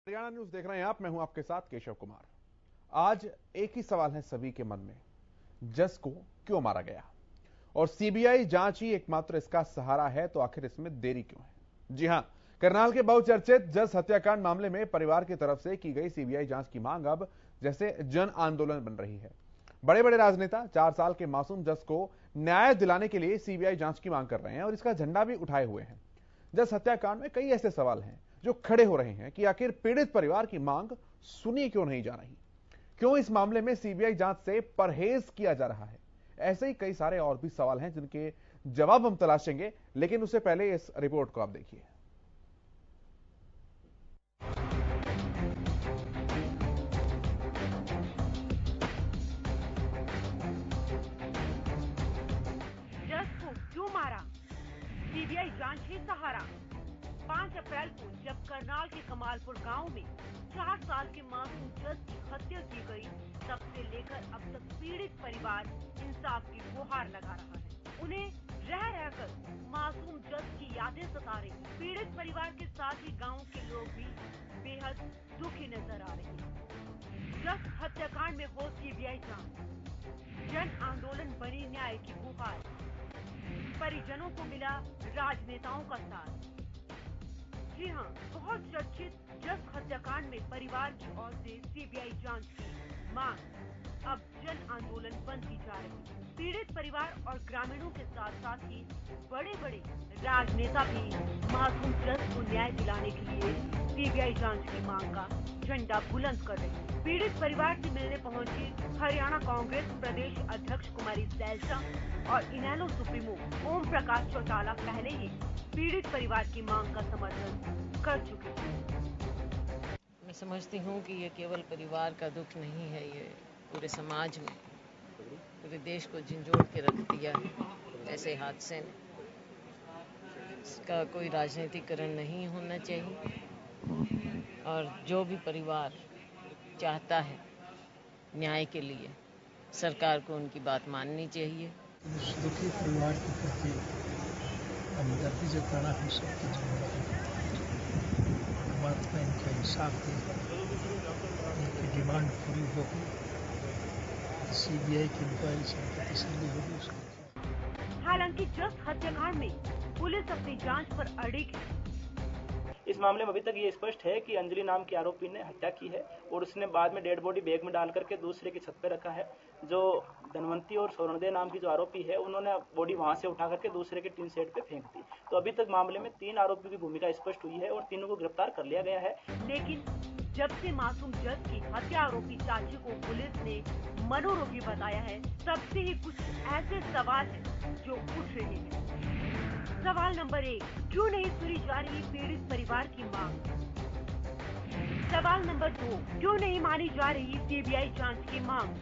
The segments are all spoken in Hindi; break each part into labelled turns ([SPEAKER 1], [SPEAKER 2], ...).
[SPEAKER 1] हरियाणा न्यूज देख रहे हैं आप। मैं हूं आपके साथ केशव कुमार। आज एक ही सवाल है सभी के मन में, जस को क्यों मारा गया? और सीबीआई जांच ही एकमात्र इसका सहारा है, तो आखिर इसमें देरी क्यों है? जी हां, करनाल के बहुचर्चित जस हत्याकांड मामले में परिवार की तरफ से की गई सीबीआई जांच की मांग अब जैसे जन आंदोलन बन रही है। बड़े बड़े राजनेता 4 साल के मासूम जस को न्याय दिलाने के लिए सीबीआई जांच की मांग कर रहे हैं और इसका झंडा भी उठाए हुए हैं। जस हत्याकांड में कई ऐसे सवाल हैं जो खड़े हो रहे हैं कि आखिर पीड़ित परिवार की मांग सुनी क्यों नहीं जा रही, क्यों इस मामले में सीबीआई जांच से परहेज किया जा रहा है। ऐसे ही कई सारे और भी सवाल हैं जिनके जवाब हम तलाशेंगे, लेकिन उससे पहले इस रिपोर्ट को आप देखिए।
[SPEAKER 2] जस को क्यों मारा? सीबीआई जांच ही सहारा। 5 अप्रैल को जब करनाल के कमालपुर गांव में 4 साल के मासूम जस की हत्या की गई, तब से लेकर अब तक पीड़ित परिवार इंसाफ की गुहार लगा रहा है। उन्हें रह रहकर मासूम जस की यादें सता रही। पीड़ित परिवार के साथ ही गांव के लोग भी बेहद दुखी नजर आ रहे हैं। जस हत्याकांड में हो सीबीआई जांच, जन आंदोलन बनी न्याय की गुहार। परिजनों को मिला राजनेताओं का साथ। जी हां, बहुत चर्चित जस हत्याकांड में परिवार की ओर से सीबीआई जांच की मांग अब जन आंदोलन बनती जा रही है। पीड़ित परिवार और ग्रामीणों के साथ साथ ही बड़े बड़े राजनेता भी मासूम जस को न्याय दिलाने के लिए सीबीआई जांच की मांग का झंडा बुलंद कर रहे हैं। पीड़ित परिवार से मिलने पहुंची हरियाणा कांग्रेस प्रदेश अध्यक्ष कुमारी सैलजा और इनेलो सुप्रीमो ओम प्रकाश चौटाला पहले ही पीड़ित परिवार की मांग का समर्थन कर चुके हैं।
[SPEAKER 3] मैं समझती हूँ कि ये केवल परिवार का दुख नहीं है, ये पूरे समाज में, पूरे देश को झंझोड़ के रख दिया है ऐसे हादसे ने। इसका कोई राजनीतिकरण नहीं होना चाहिए और जो भी परिवार चाहता है न्याय के लिए, सरकार को उनकी बात माननी चाहिए।
[SPEAKER 4] उस दुखी परिवार के प्रति हमदर्दी जताना हम सबकी जिम्मेदारी है। परमात्मा इनका इंसाफ दे, इनकी डिमांड पूरी होगी, सीबीआई की इंक्वायरी से तसल्ली होगी उसको।
[SPEAKER 2] हालांकि जस हत्याकांड में पुलिस अपनी जांच पर अड़िग है।
[SPEAKER 5] इस मामले में अभी तक ये स्पष्ट है कि अंजलि नाम की आरोपी ने हत्या की है और उसने बाद में डेड बॉडी बैग में डाल करके दूसरे की छत पे रखा है। जो धनवंती और स्वर्णदेव नाम की जो आरोपी है, उन्होंने बॉडी वहां से उठा करके दूसरे के टीन सेट पे फेंक दी। तो अभी तक मामले में 3 आरोपियों की भूमिका स्पष्ट हुई है और तीनों को गिरफ्तार कर लिया गया है।
[SPEAKER 2] लेकिन जब से मासूम जस की हत्या आरोपी चाची को पुलिस ने मनोरोगी बताया है, तब से ही कुछ ऐसे सवाल हैं जो उठ रहे हैं। सवाल नंबर 1, क्यों नहीं सुनी जा रही पीड़ित परिवार की मांग? सवाल नंबर 2, क्यों नहीं मानी जा रही सीबीआई जांच की मांग?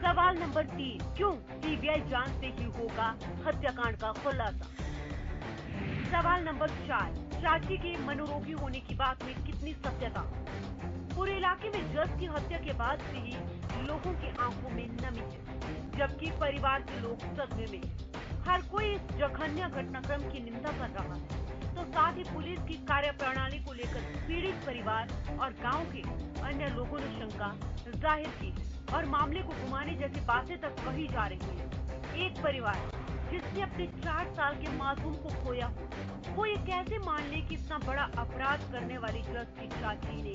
[SPEAKER 2] सवाल नंबर 3, क्यों सीबीआई जांच से ही होगा हत्याकांड का खुलासा? सवाल नंबर 4, चाची के मनोरोगी होने की बात में कितनी सत्यता? पूरे इलाके में जस की हत्या के बाद से ही लोगों की आंखों में नमी है, जबकि परिवार के लोग सदमे में हैं। हर कोई इस जघन्य घटनाक्रम की निंदा कर रहा है, तो साथ ही पुलिस की कार्यप्रणाली को लेकर पीड़ित परिवार और गांव के अन्य लोगों ने शंका जाहिर की है और मामले को घुमाने जैसी बातें तक कही जा रही है। एक परिवार जिसने अपने 4 साल के मासूम को खोया, वो ये कैसे मान ले कि इतना बड़ा अपराध करने वाली जस की चाची ने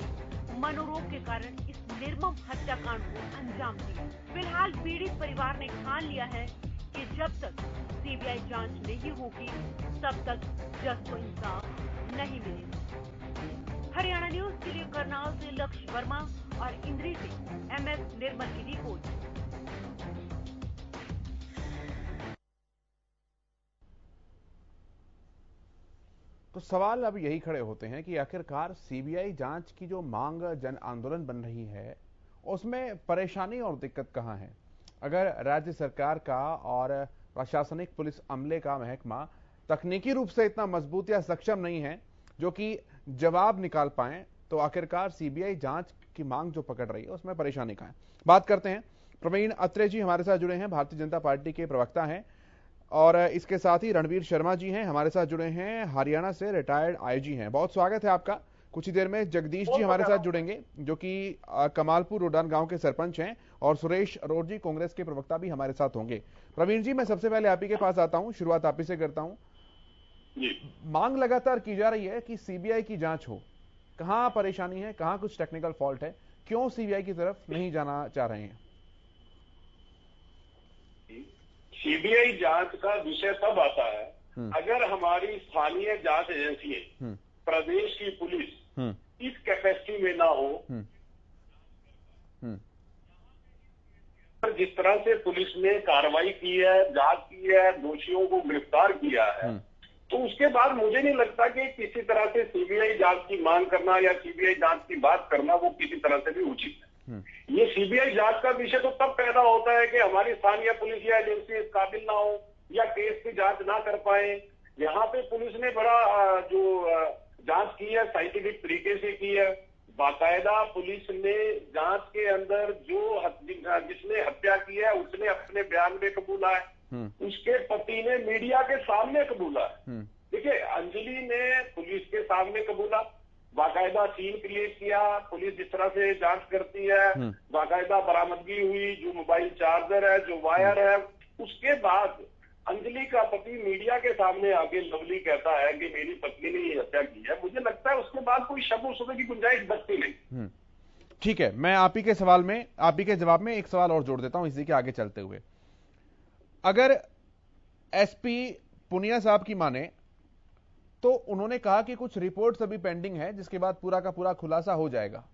[SPEAKER 2] मनोरोग के कारण इस निर्मम हत्याकांड को अंजाम दिया। फिलहाल पीड़ित परिवार ने ठान लिया है कि जब तक सीबीआई जांच नहीं होगी, तब तक जस को इंसाफ नहीं मिलेगा। हरियाणा न्यूज के लिए करनाल से लक्ष्य वर्मा और इंद्री से MS निर्मल की रिपोर्ट।
[SPEAKER 1] तो सवाल अब यही खड़े होते हैं कि आखिरकार सीबीआई जांच की जो मांग जन आंदोलन बन रही है, उसमें परेशानी और दिक्कत कहां है? अगर राज्य सरकार का और प्रशासनिक पुलिस अमले का महकमा तकनीकी रूप से इतना मजबूत या सक्षम नहीं है जो कि जवाब निकाल पाए, तो आखिरकार सीबीआई जांच की मांग जो पकड़ रही है उसमें परेशानी कहां है? बात करते हैं। प्रवीण अत्रे जी हमारे साथ जुड़े हैं, भारतीय जनता पार्टी के प्रवक्ता हैं, और इसके साथ ही रणवीर शर्मा जी हैं हमारे साथ जुड़े हैं, हरियाणा से रिटायर्ड आईजी हैं। बहुत स्वागत है आपका। कुछ ही देर में जगदीश जी हमारे साथ जुड़ेंगे, जो कि कमालपुर रोडान गांव के सरपंच हैं, और सुरेश अरोड़ जी कांग्रेस के प्रवक्ता भी हमारे साथ होंगे। प्रवीण जी, मैं सबसे पहले आप ही के पास आता हूं, शुरुआत आप ही से करता हूं। मांग लगातार की जा रही है कि सीबीआई की जांच हो। कहां परेशानी है, कहां कुछ टेक्निकल फॉल्ट है, क्यों सीबीआई की तरफ नहीं जाना चाह रहे हैं?
[SPEAKER 6] सीबीआई जांच का विषय तब आता है अगर हमारी स्थानीय जांच एजेंसियां, प्रदेश की पुलिस इस कैपेसिटी में ना हो। जिस तरह से पुलिस ने कार्रवाई की है, जांच की है, दोषियों को गिरफ्तार किया है, तो उसके बाद मुझे नहीं लगता कि किसी तरह से सीबीआई जांच की मांग करना या सीबीआई जांच की बात करना वो किसी तरह से भी उचित है। ये सीबीआई जांच का विषय तो तब पैदा होता है कि हमारी स्थानीय पुलिस या एजेंसी इस काबिल ना हो या केस की जांच ना कर पाए। यहाँ पे पुलिस ने बड़ा जो जांच की है साइंटिफिक तरीके से की है। बाकायदा पुलिस ने जांच के अंदर जो जिसने हत्या की है उसने अपने बयान में कबूला है, उसके पति ने मीडिया के सामने कबूला है। देखिए, अंजलि ने पुलिस के सामने कबूला, बाकायदा सीन क्लियर किया, पुलिस जिस तरह से जांच करती है, बाकायदा बरामदगी हुई, जो मोबाइल चार्जर है, जो वायर है। उसके बाद अंजलि का पति मीडिया के सामने आके लवली कहता है कि मेरी पत्नी ने ये हत्या की है। मुझे लगता है उसके बाद कोई शक और शुबे की गुंजाइश बचती नहीं।
[SPEAKER 1] ठीक है, मैं आप ही के सवाल में, आप ही के जवाब में एक सवाल और जोड़ देता हूं इसी के आगे चलते हुए। अगर एसपी पुनिया साहब की माने तो उन्होंने कहा कि कुछ रिपोर्ट्स अभी पेंडिंग है, जिसके बाद पूरा का पूरा खुलासा हो जाएगा।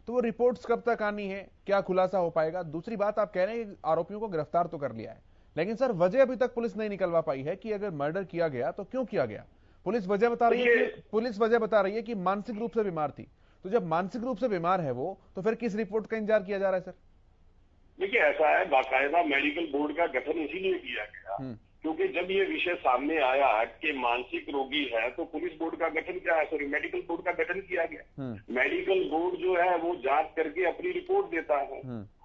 [SPEAKER 1] तो वो रिपोर्ट्स कब तक आनी है, क्या खुलासा हो पाएगा? दूसरी बात, आप कह रहे हैं आरोपियों को गिरफ्तार तो कर लिया है, लेकिन सर वजह अभी तक पुलिस नहीं निकलवा पाई है कि अगर मर्डर किया गया तो क्यों किया गया। पुलिस वजह बता रही है कि मानसिक रूप से बीमार थी। तो जब मानसिक रूप से बीमार है वो, तो फिर किस रिपोर्ट का इंतजार किया जा रहा है सर?
[SPEAKER 6] देखिए, ऐसा है, बाकायदा मेडिकल बोर्ड का गठन इसीलिए किया गया क्योंकि जब ये विषय सामने आया कि मानसिक रोगी है तो पुलिस बोर्ड का गठन क्या है, सॉरी मेडिकल बोर्ड का गठन किया गया। मेडिकल बोर्ड जो है वो जांच करके अपनी रिपोर्ट देता है,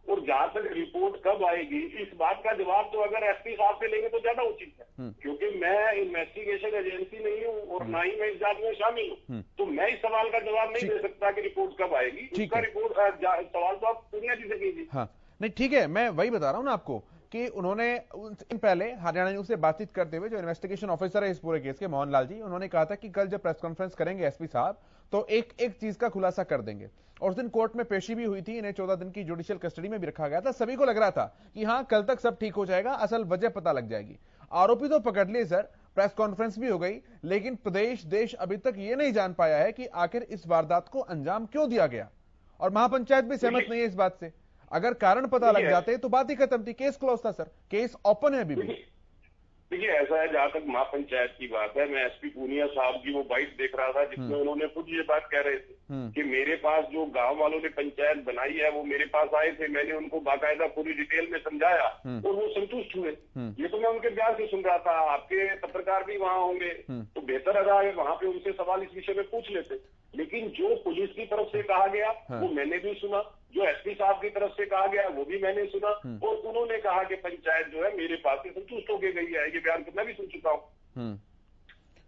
[SPEAKER 6] और जहां तक रिपोर्ट कब आएगी इस बात का जवाब तो अगर एसपी साहब से लेंगे तो ज्यादा उचित है, क्योंकि मैं इन्वेस्टिगेशन एजेंसी नहीं हूँ और ना ही मैं इस जांच में शामिल हूँ। तो मैं इस सवाल का जवाब नहीं दे सकता कि रिपोर्ट कब आएगी। उसका रिपोर्ट सवाल तो आप पुनिया जी से कीजिए।
[SPEAKER 1] हाँ, नहीं ठीक है, मैं वही बता रहा हूँ ना आपको कि उन्होंने पहले हरियाणा न्यूज से बातचीत करते हुए जो इन्वेस्टिगेशन ऑफिसर है इस पूरे केस के, मोहन लाल जी, उन्होंने कहा था कि कल जब प्रेस कॉन्फ्रेंस करेंगे एसपी साहब तो एक एक चीज का खुलासा कर देंगे। और उस दिन कोर्ट में पेशी भी हुई थी, इन्हें 14 दिन की जुडिशियल कस्टडी में भी रखा गया था। सभी को लग रहा था कि हाँ कल तक सब ठीक हो जाएगा, असल वजह पता लग जाएगी। आरोपी तो पकड़ लिए सर, प्रेस कॉन्फ्रेंस भी हो गई, लेकिन प्रदेश देश अभी तक ये नहीं जान पाया है कि आखिर इस वारदात को अंजाम क्यों दिया गया। और महापंचायत भी सहमत नहीं है इस बात से। अगर कारण पता लग जाते तो बात ही खत्म थी, केस क्लोज था सर, केस ओपन है अभी भी।
[SPEAKER 6] देखिए, ऐसा है, जहां तक महापंचायत की बात है, मैं एसपी पूनिया साहब की वो बाइट देख रहा था जिसमें उन्होंने खुद ये बात कह रहे थे कि मेरे पास जो गांव वालों ने पंचायत बनाई है वो मेरे पास आए थे, मैंने उनको बाकायदा पूरी डिटेल में समझाया और वो संतुष्ट हुए। ये तो मैं उनके बयान से सुन रहा था। आपके पत्रकार भी वहां होंगे तो बेहतर रहा है वहां पे उनसे सवाल इस विषय में पूछ लेते। लेकिन जो पुलिस की तरफ से कहा गया वो मैंने भी सुना, जो एसपी साहब की तरफ से कहा गया वो भी मैंने सुना, और उन्होंने कहा कि पंचायत जो है मेरे पास से संतुष्ट होकर गई है। ये बयान तो मैं भी सुन चुका हूँ।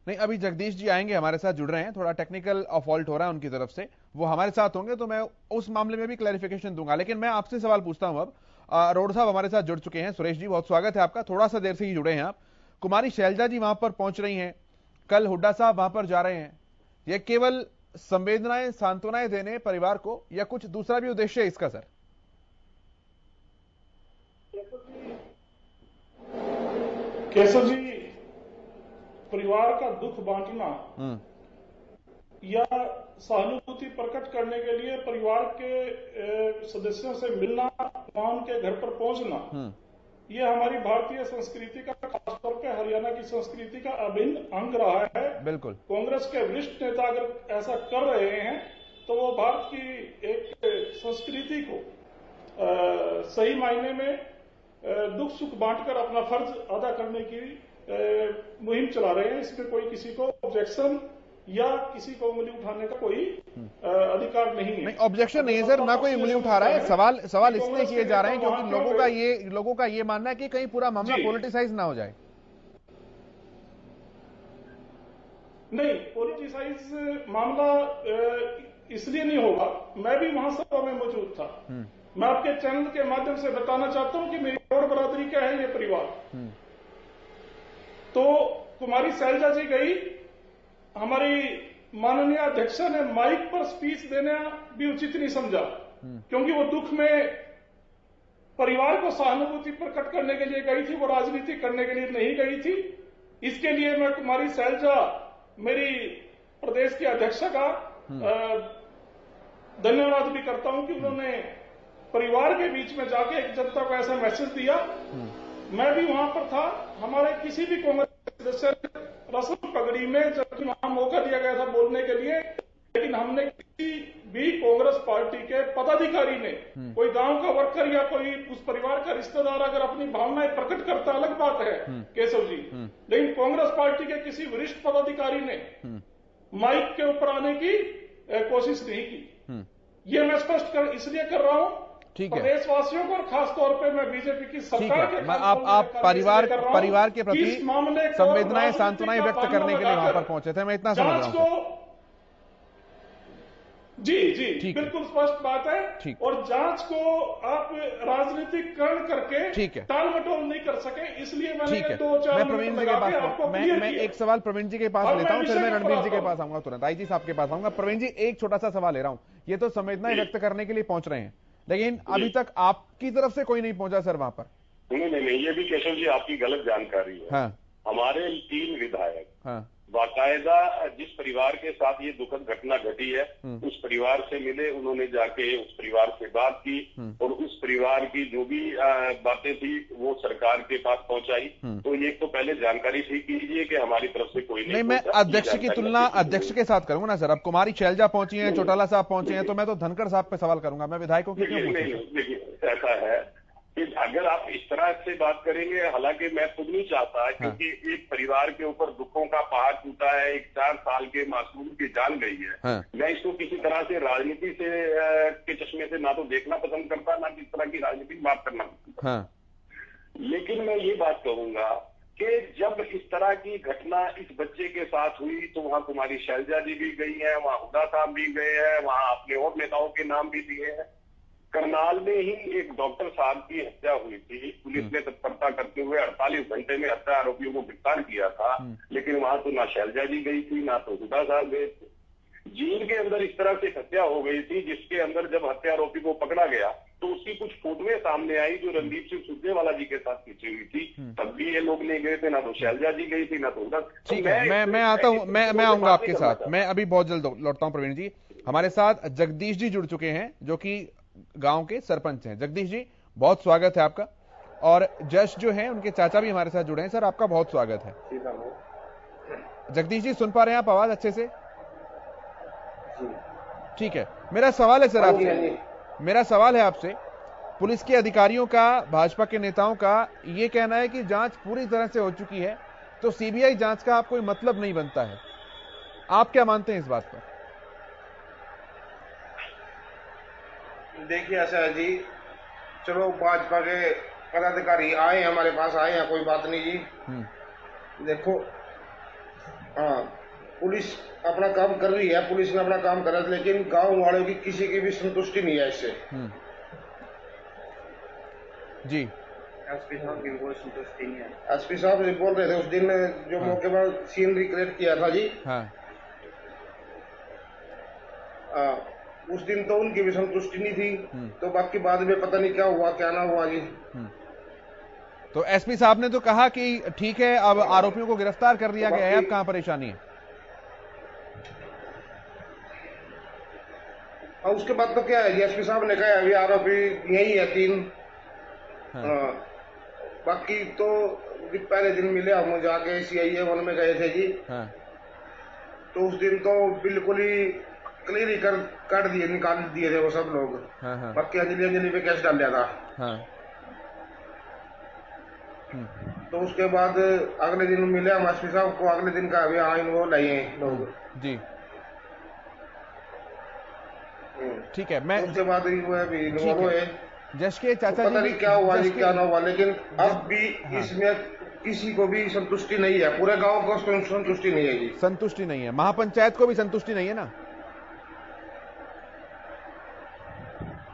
[SPEAKER 1] नहीं, अभी जगदीश जी आएंगे, हमारे साथ जुड़ रहे हैं, थोड़ा टेक्निकल फॉल्ट हो रहा है उनकी तरफ से, वो हमारे साथ होंगे तो मैं उस मामले में भी क्लैरिफिकेशन दूंगा। लेकिन मैं आपसे सवाल पूछता हूं अब। अरोड़ साहब हमारे साथ जुड़ चुके हैं। सुरेश जी, बहुत स्वागत है आपका, थोड़ा सा देर से ही जुड़े हैं आप। कुमारी शैलजा जी वहां पर पहुंच रही हैं, कल हुड्डा साहब वहां पर जा रहे हैं। ये केवल संवेदनाएं, सांत्वनाएं देने परिवार को, या कुछ दूसरा भी उद्देश्य है इसका सर?
[SPEAKER 7] केशव जी, परिवार का दुख बांटना या सहानुभूति प्रकट करने के लिए परिवार के सदस्यों से मिलना, वहां उनके घर पर पहुंचना, ये हमारी भारतीय संस्कृति का, खासतौर पे हरियाणा की संस्कृति का अभिन्न अंग रहा है।
[SPEAKER 1] बिल्कुल।
[SPEAKER 7] कांग्रेस के वरिष्ठ नेता अगर ऐसा कर रहे हैं तो वो भारत की एक संस्कृति को सही मायने में दुख सुख बांटकर अपना फर्ज अदा करने की मुहिम चला रहे हैं। इसमें कोई किसी को ऑब्जेक्शन या किसी को उंगली उठाने का कोई अधिकार नहीं है।
[SPEAKER 1] नहीं, ऑब्जेक्शन नहीं है सर, ना कोई उंगली उठा रहा है। सवाल इसलिए किए जा रहे हैं क्योंकि लोगों का ये मानना है कि कहीं पूरा मामला पॉलिटिसाइज ना हो जाए।
[SPEAKER 7] नहीं, पॉलिटिसाइज मामला इसलिए नहीं होगा, मैं भी वहां सभा में मौजूद था। मैं आपके चैनल के माध्यम से बताना चाहता हूं कि मेरी और बरादरी का है ये परिवार। तो कुमारी शैलजा जी गई, हमारी माननीय अध्यक्ष ने माइक पर स्पीच देना भी उचित नहीं समझा, क्योंकि वो दुख में परिवार को सहानुभूति प्रकट करने के लिए गई थी, वो राजनीति करने के लिए नहीं गई थी। इसके लिए मैं कुमारी शैलजा, मेरी प्रदेश की अध्यक्ष का धन्यवाद भी करता हूं कि उन्होंने परिवार के बीच में जाके एक जनता को ऐसा मैसेज दिया। मैं भी वहां पर था, हमारे किसी भी कांग्रेस सदस्य रस्म पगड़ी में, जबकि वहां मौका दिया गया था बोलने के लिए, लेकिन हमने किसी भी कांग्रेस पार्टी के पदाधिकारी ने, कोई गांव का वर्कर या कोई उस परिवार का रिश्तेदार अगर अपनी भावनाएं प्रकट करता अलग बात है केशव जी, लेकिन कांग्रेस पार्टी के किसी वरिष्ठ पदाधिकारी ने माइक के ऊपर आने की कोशिश नहीं की। ये मैं स्पष्ट इसलिए कर रहा हूं,
[SPEAKER 1] ठीक है,
[SPEAKER 7] प्रदेशवासियों को और खास तौर पे मैं बीजेपी की सरकार के
[SPEAKER 1] आप परिवार के प्रति संवेदनाएं, सांत्वनाएं व्यक्त करने के लिए वहां पर पहुंचे थे, मैं इतना समझ रहा हूं।
[SPEAKER 7] जी बिल्कुल स्पष्ट बात है। और जांच को आप राजनीतिकरण करके टाल मटोल नहीं कर सके, इसलिए मैंने 2-4
[SPEAKER 1] मैं प्रवीण जी के पास, मैं एक सवाल प्रवीण जी के पास लेता हूं, फिर मैं रणबीर जी के पास आऊंगा तुरंत, आई जी साहब के पास आऊंगा। प्रवीण जी, एक छोटा सा सवाल ले रहा हूं, ये तो संवेदनाएं व्यक्त करने के लिए पहुंच रहे हैं, लेकिन अभी तक आपकी तरफ से कोई नहीं पहुंचा सर वहां पर?
[SPEAKER 6] नहीं, ये भी केशव जी आपकी गलत जानकारी है।
[SPEAKER 1] हाँ।
[SPEAKER 6] हमारे 3 विधायक,
[SPEAKER 1] हाँ,
[SPEAKER 6] बाकायदा जिस परिवार के साथ ये दुखद घटना घटी है उस परिवार से मिले, उन्होंने जाके उस परिवार से बात की और उस परिवार की जो भी बातें थी वो सरकार के पास पहुंचाई। तो ये तो पहले जानकारी ठीक कीजिए कि हमारी तरफ से कोई नहीं।
[SPEAKER 1] मैं अध्यक्ष की तुलना अध्यक्ष के साथ करूंगा ना सर। अब कुमारी शैलजा पहुंची है, चौटाला साहब पहुंचे हैं, तो मैं तो धनखड़ साहब पे सवाल करूंगा, मैं विधायकों की क्यों पूछूं?
[SPEAKER 6] देखिए ऐसा है कि अगर आप इस तरह से बात करेंगे, हालांकि मैं खुद नहीं चाहता, क्योंकि एक परिवार के ऊपर दुखों का पहाड़ टूटा है, एक 4 साल के मासूम की जान गई है। मैं इसको किसी तरह से राजनीति से के चश्मे से ना तो देखना पसंद करता, ना किस तरह की राजनीतिक बात करना पसंद करता। लेकिन मैं ये बात कहूंगा कि जब इस तरह की घटना इस बच्चे के साथ हुई तो वहां कुमारी शैलजा जी भी गई है, वहां हुड्डा साहब भी गए हैं, वहां अपने और नेताओं के नाम भी दिए हैं। करनाल में ही एक डॉक्टर साहब की हत्या हुई थी, पुलिस ने तत्परता करते हुए 48 घंटे में हत्या आरोपियों को गिरफ्तार किया था, लेकिन वहां तो ना शैलजा जी गई थी, ना तो हुड्डा साहब गए थे। जींद के अंदर इस तरह से हत्या हो गई थी, जिसके अंदर जब हत्या आरोपी को पकड़ा गया तो उसकी कुछ फोटोएं सामने आई जो रणदीप सिंह सुरजेवाला जी के साथ खींची हुई थी। तब भी ये लोग नहीं गए थे, ना तो शैलजा जी गई थी, ना तो हुड्डा।
[SPEAKER 1] ठीक है, मैं आता हूं, मैं आऊंगा आपके साथ, मैं अभी बहुत जल्द लौटता हूं। प्रवीण जी, हमारे साथ जगदीश जी जुड़ चुके हैं, जो कि गांव के सरपंच हैं। जगदीश जी, बहुत स्वागत है आपका। और जश जो है उनके चाचा भी हमारे साथ जुड़े हैं। सर, आपका बहुत स्वागत है। जगदीश जी, सुन पा रहे हैं आप आवाज अच्छे से? ठीक है, मेरा सवाल है सर आपसे, मेरा सवाल है आपसे, पुलिस के अधिकारियों का, भाजपा के नेताओं का ये कहना है कि जांच पूरी तरह से हो चुकी है, तो सीबीआई जांच का आप कोई मतलब नहीं बनता है। आप क्या मानते हैं इस बात पर?
[SPEAKER 8] देखिए ऐसा है जी, चलो भाजपा के पदाधिकारी आए, हमारे पास आए हैं, कोई बात नहीं जी। देखो, हाँ, पुलिस अपना काम कर रही है, पुलिस ने अपना काम करा, लेकिन गांव वालों की किसी की भी संतुष्टि नहीं है इससे।
[SPEAKER 1] जी,
[SPEAKER 8] एसपी साहब की कोई संतुष्टि नहीं है। एसपी साहब बोल रहे थे उस दिन जो मौके पर सीन रिक्रिएट किया था जी, उस दिन तो उनकी भी संतुष्टि नहीं थी, तो बाकी बाद में पता नहीं क्या हुआ क्या ना हुआ जी।
[SPEAKER 1] तो एसपी साहब ने तो कहा कि ठीक है, अब आरोपियों को गिरफ्तार कर लिया गया है, अब कहां परेशानी है?
[SPEAKER 8] और उसके बाद तो क्या है जी, एसपी साहब ने कहा अभी आरोपी यही है 3। बाकी तो पहले दिन मिले हम जाके CIA 1 में गए थे जी। तो उस दिन तो बिल्कुल ही क्लियर ही काट दिए, निकाल दिए थे वो सब लोग। बाकी अंजलि पे केस डाल दिया था। तो उसके बाद अगले दिन मिले हम एसपी साहब को, अगले दिन का अभी वो लाए लोग
[SPEAKER 1] जी। ठीक है, मैं
[SPEAKER 8] उसके बाद
[SPEAKER 1] जश के चाचा
[SPEAKER 8] पता नहीं क्या हुआ जी क्या ना हुआ, लेकिन अब भी इसमें किसी को भी संतुष्टि नहीं है, पूरे गांव को संतुष्टि नहीं है जी।
[SPEAKER 1] संतुष्टि नहीं है, महापंचायत को भी संतुष्टि नहीं है ना?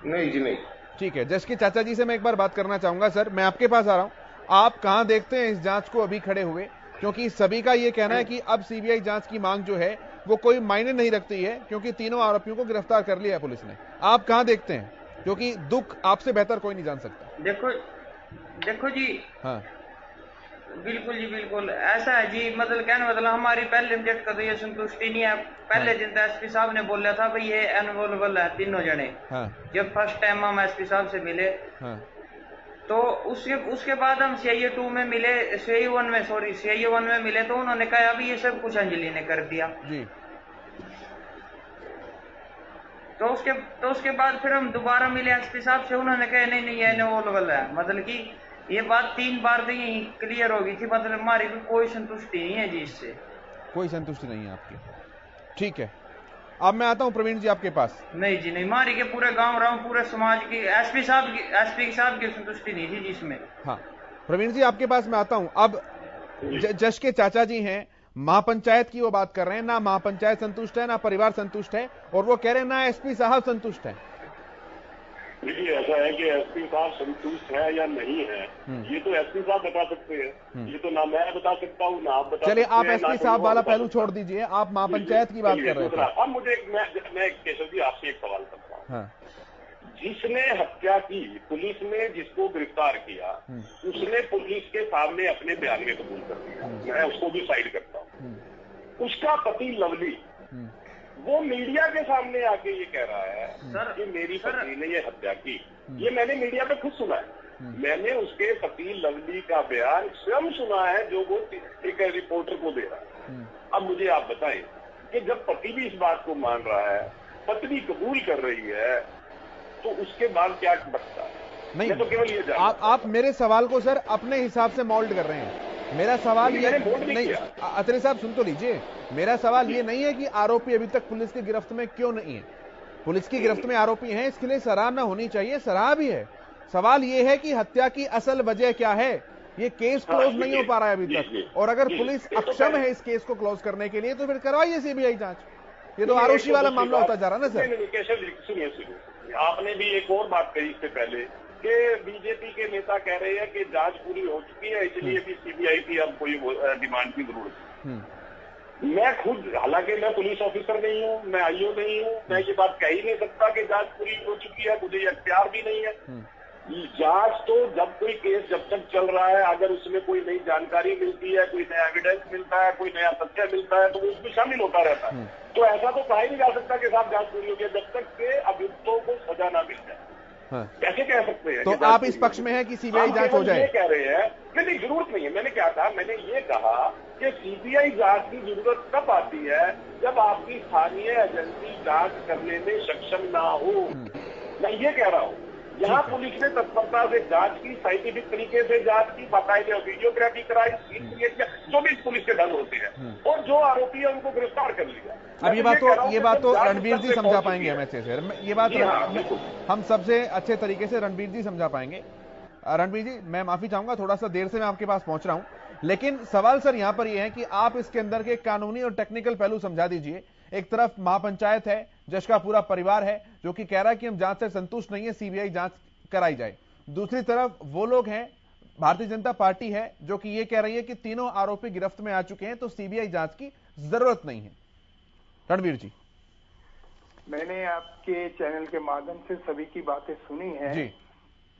[SPEAKER 8] नहीं जी नहीं।
[SPEAKER 1] ठीक है, जश के चाचा जी से मैं एक बार बात करना चाहूंगा। सर, मैं आपके पास आ रहा हूं, आप कहां देखते हैं इस जांच को अभी खड़े हुए? क्योंकि सभी का यह कहना है कि अब सीबीआई जांच की मांग जो है वो कोई मायने नहीं रखती है, क्योंकि तीनों आरोपियों को गिरफ्तार कर लिया है पुलिस ने। आप कहां देखते हैं? क्योंकि दुख आपसे बेहतर कोई नहीं जान सकता।
[SPEAKER 9] देखो जी,
[SPEAKER 1] हाँ,
[SPEAKER 9] बिल्कुल जी बिल्कुल ऐसा है जी। मतलब कहने मतलब हमारी पहले डेट का तो ये संतुष्टि नहीं है। पहले दिन तो एसपी साहब ने बोला था भाई ये अनअवेलेबल है तीनों जने।
[SPEAKER 1] हाँ,
[SPEAKER 9] जब फर्स्ट टाइम हम एसपी साहब से मिले,
[SPEAKER 1] हाँ,
[SPEAKER 9] तो उसके बाद हम सीआईए 2 में मिले, सीआईए 1 में मिले, तो उन्होंने कहा अभी ये सब कुछ अंजलि ने कर दिया
[SPEAKER 1] जी।
[SPEAKER 9] तो उसके बाद फिर हम दोबारा मिले एसपी साहब से, उन्होंने कहा नहीं ये अनअवेलेबल है। मतलब कि ये बात 3 बार तो यही क्लियर हो गई थी। मतलब हमारी कोई संतुष्टि नहीं है जी, इससे कोई
[SPEAKER 1] संतुष्टि नहीं है आपकी। ठीक है, अब मैं आता हूं प्रवीण जी आपके पास।
[SPEAKER 9] नहीं जी नहीं, हमारी के पूरे गांव पूरे समाज की एसपी साहब की संतुष्टि नहीं थी जिसमें।
[SPEAKER 1] हाँ, प्रवीण जी आपके पास मैं आता हूं। अब जश के चाचा जी हैं, महापंचायत की वो बात कर रहे हैं, ना महापंचायत संतुष्ट है, ना परिवार संतुष्ट है, और वो कह रहे हैं ना एसपी साहब संतुष्ट है।
[SPEAKER 6] देखिए, ऐसा है कि एसपी साहब संतुष्ट है या नहीं है, ये तो एसपी साहब बता सकते हैं। ये तो ना मैं बता सकता हूँ, ना आप बता सकते हैं।
[SPEAKER 1] चलिए, आप एसपी साहब वाला पहलू छोड़ दीजिए, आप महापंचायत की बात कर रहे थे।
[SPEAKER 6] अब मुझे मैं केशव जी आपसे एक सवाल करता हूँ।
[SPEAKER 1] हाँ।
[SPEAKER 6] जिसने हत्या की, पुलिस ने जिसको गिरफ्तार किया, उसने पुलिस के सामने अपने बयान में कबूल कर दिया, मैं उसको भी साइड करता हूँ। उसका पति लवली वो मीडिया के सामने आके ये कह रहा है कि मेरी पत्नी ने ये हत्या की। ये मैंने मीडिया पे खुद सुना है। मैंने उसके पति लवली का बयान स्वयं सुना है, जो वो एक रिपोर्टर को दे रहा है। अब मुझे आप बताएं कि जब पति भी इस बात को मान रहा है, पत्नी कबूल कर रही है, तो उसके बाद क्या बचता है?
[SPEAKER 1] नहीं,
[SPEAKER 6] तो केवल ये
[SPEAKER 1] आप मेरे सवाल को सर अपने हिसाब से मोल्ड कर रहे हैं। मेरा सवाल ये नहीं, अत्रे साहब सुन तो लीजिए, मेरा सवाल ये नहीं है कि आरोपी अभी तक पुलिस की गिरफ्त में क्यों नहीं है। पुलिस की गिरफ्त में आरोपी हैं, इसके लिए सराहना होनी चाहिए, सराहा भी है। सवाल ये है कि हत्या की असल वजह क्या है। ये केस क्लोज नहीं हो पा रहा है अभी तक, और अगर पुलिस अक्षम है इस केस को क्लोज करने के लिए, तो फिर करवाइए सीबीआई जांच। ये तो आरोपी वाला मामला होता जा रहा है ना सर।
[SPEAKER 6] सुनिए, आपने भी एक और बात कही इससे पहले कि बीजेपी के नेता कह रहे हैं कि जांच पूरी हो चुकी है, इसलिए भी सीबीआई की अब कोई डिमांड की जरूरत है। मैं खुद, हालांकि मैं पुलिस ऑफिसर नहीं हूँ, मैं आईओ नहीं हूँ, मैं ये बात कह ही नहीं सकता कि जांच पूरी हो चुकी है, मुझे ये अख्तियार भी नहीं है। जांच तो जब कोई केस जब तक चल रहा है, अगर उसमें कोई नई जानकारी मिलती है, कोई नया एविडेंस मिलता है, कोई नया तथ्य मिलता है, तो वो उसमें शामिल होता रहता है। तो ऐसा तो कहा ही नहीं जा सकता कि साहब जांच पूरी हो गई जब तक के अभियुक्तों को सजा ना मिल जाए। कैसे कह सकते हैं?
[SPEAKER 1] तो आप इस पक्ष में है कि सीबीआई जांच हो जाए?
[SPEAKER 6] ये कह रहे हैं नहीं, जरूरत नहीं है। मैंने क्या कहा? मैंने ये कहा कि सीबीआई जांच की जरूरत कब आती है, जब आपकी स्थानीय एजेंसी जांच करने में सक्षम ना हो। मैं ये कह रहा हूँ, यहाँ पुलिस ने तत्परता से जांच की, साइंटिफिक तरीके से जांच की, बाकायदे वीडियोग्राफी कराई, सीन क्रिएट किया, जो भी पुलिस के ढंग होते हैं, और जो आरोपी है उनको गिरफ्तार कर लिया।
[SPEAKER 1] अब ये बात तो रणबीर जी समझा पाएंगे हमें अच्छे से। ये बात हम सबसे अच्छे तरीके से रणबीर जी समझा पाएंगे। रणबीर जी, मैं माफी चाहूंगा, थोड़ा सा देर से मैं आपके पास पहुंच रहा हूं, लेकिन सवाल सर यहां पर यह है कि आप इसके अंदर के कानूनी और टेक्निकल पहलू समझा दीजिए। एक तरफ महापंचायत है, जश का पूरा परिवार है, जो कि कह रहा है कि हम जांच से संतुष्ट नहीं है, सीबीआई जांच कराई जाए। दूसरी तरफ वो लोग हैं, भारतीय जनता पार्टी है, जो कि ये कह रही है कि तीनों आरोपी गिरफ्त में आ चुके हैं, तो सीबीआई जांच की जरूरत नहीं है। रणबीर जी,
[SPEAKER 10] मैंने आपके चैनल के माध्यम से सभी की बातें सुनी है
[SPEAKER 1] जी।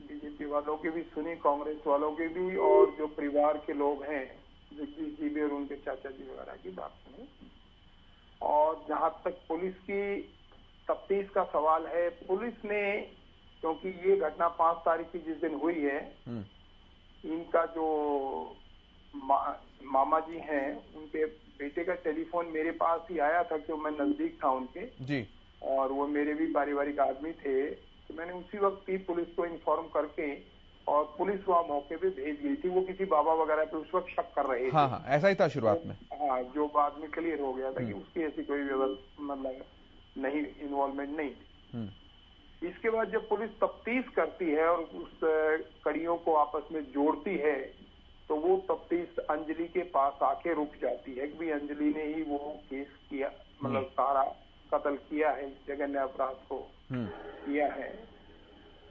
[SPEAKER 10] बीजेपी वालों की भी सुनी, कांग्रेस वालों की भी, और जो परिवार के लोग हैं जगदीश जी भी और उनके चाचा जी वगैरह की बात सुनी। और जहां तक पुलिस की तफ्तीश का सवाल है, पुलिस ने, क्योंकि ये घटना 5 तारीख की जिस दिन हुई है, इनका जो मामा जी हैं, उनके बेटे का टेलीफोन मेरे पास ही आया था, क्योंकि मैं नजदीक था उनके
[SPEAKER 1] जी, और
[SPEAKER 10] वो मेरे भी पारिवारिक आदमी थे। तो मैंने उसी वक्त ही पुलिस को इन्फॉर्म करके, और पुलिस वहां मौके पे भेज गई थी। वो किसी बाबा वगैरह पे उस वक्त शक कर रहे थे।
[SPEAKER 1] हाँ, ऐसा ही था शुरुआत में।
[SPEAKER 10] हाँ, जो बाद में क्लियर हो गया था कि उसकी ऐसी कोई व्यवस्था मतलब नहीं, इन्वॉल्वमेंट नहीं थी। इसके बाद जब पुलिस तफ्तीश करती है और उस कड़ियों को आपस में जोड़ती है, तो वो तफ्तीश अंजलि के पास आके रुक जाती है कि भाई अंजलि ने ही वो केस किया, मतलब सारा कत्ल किया है, इस जघन्य अपराध को किया है।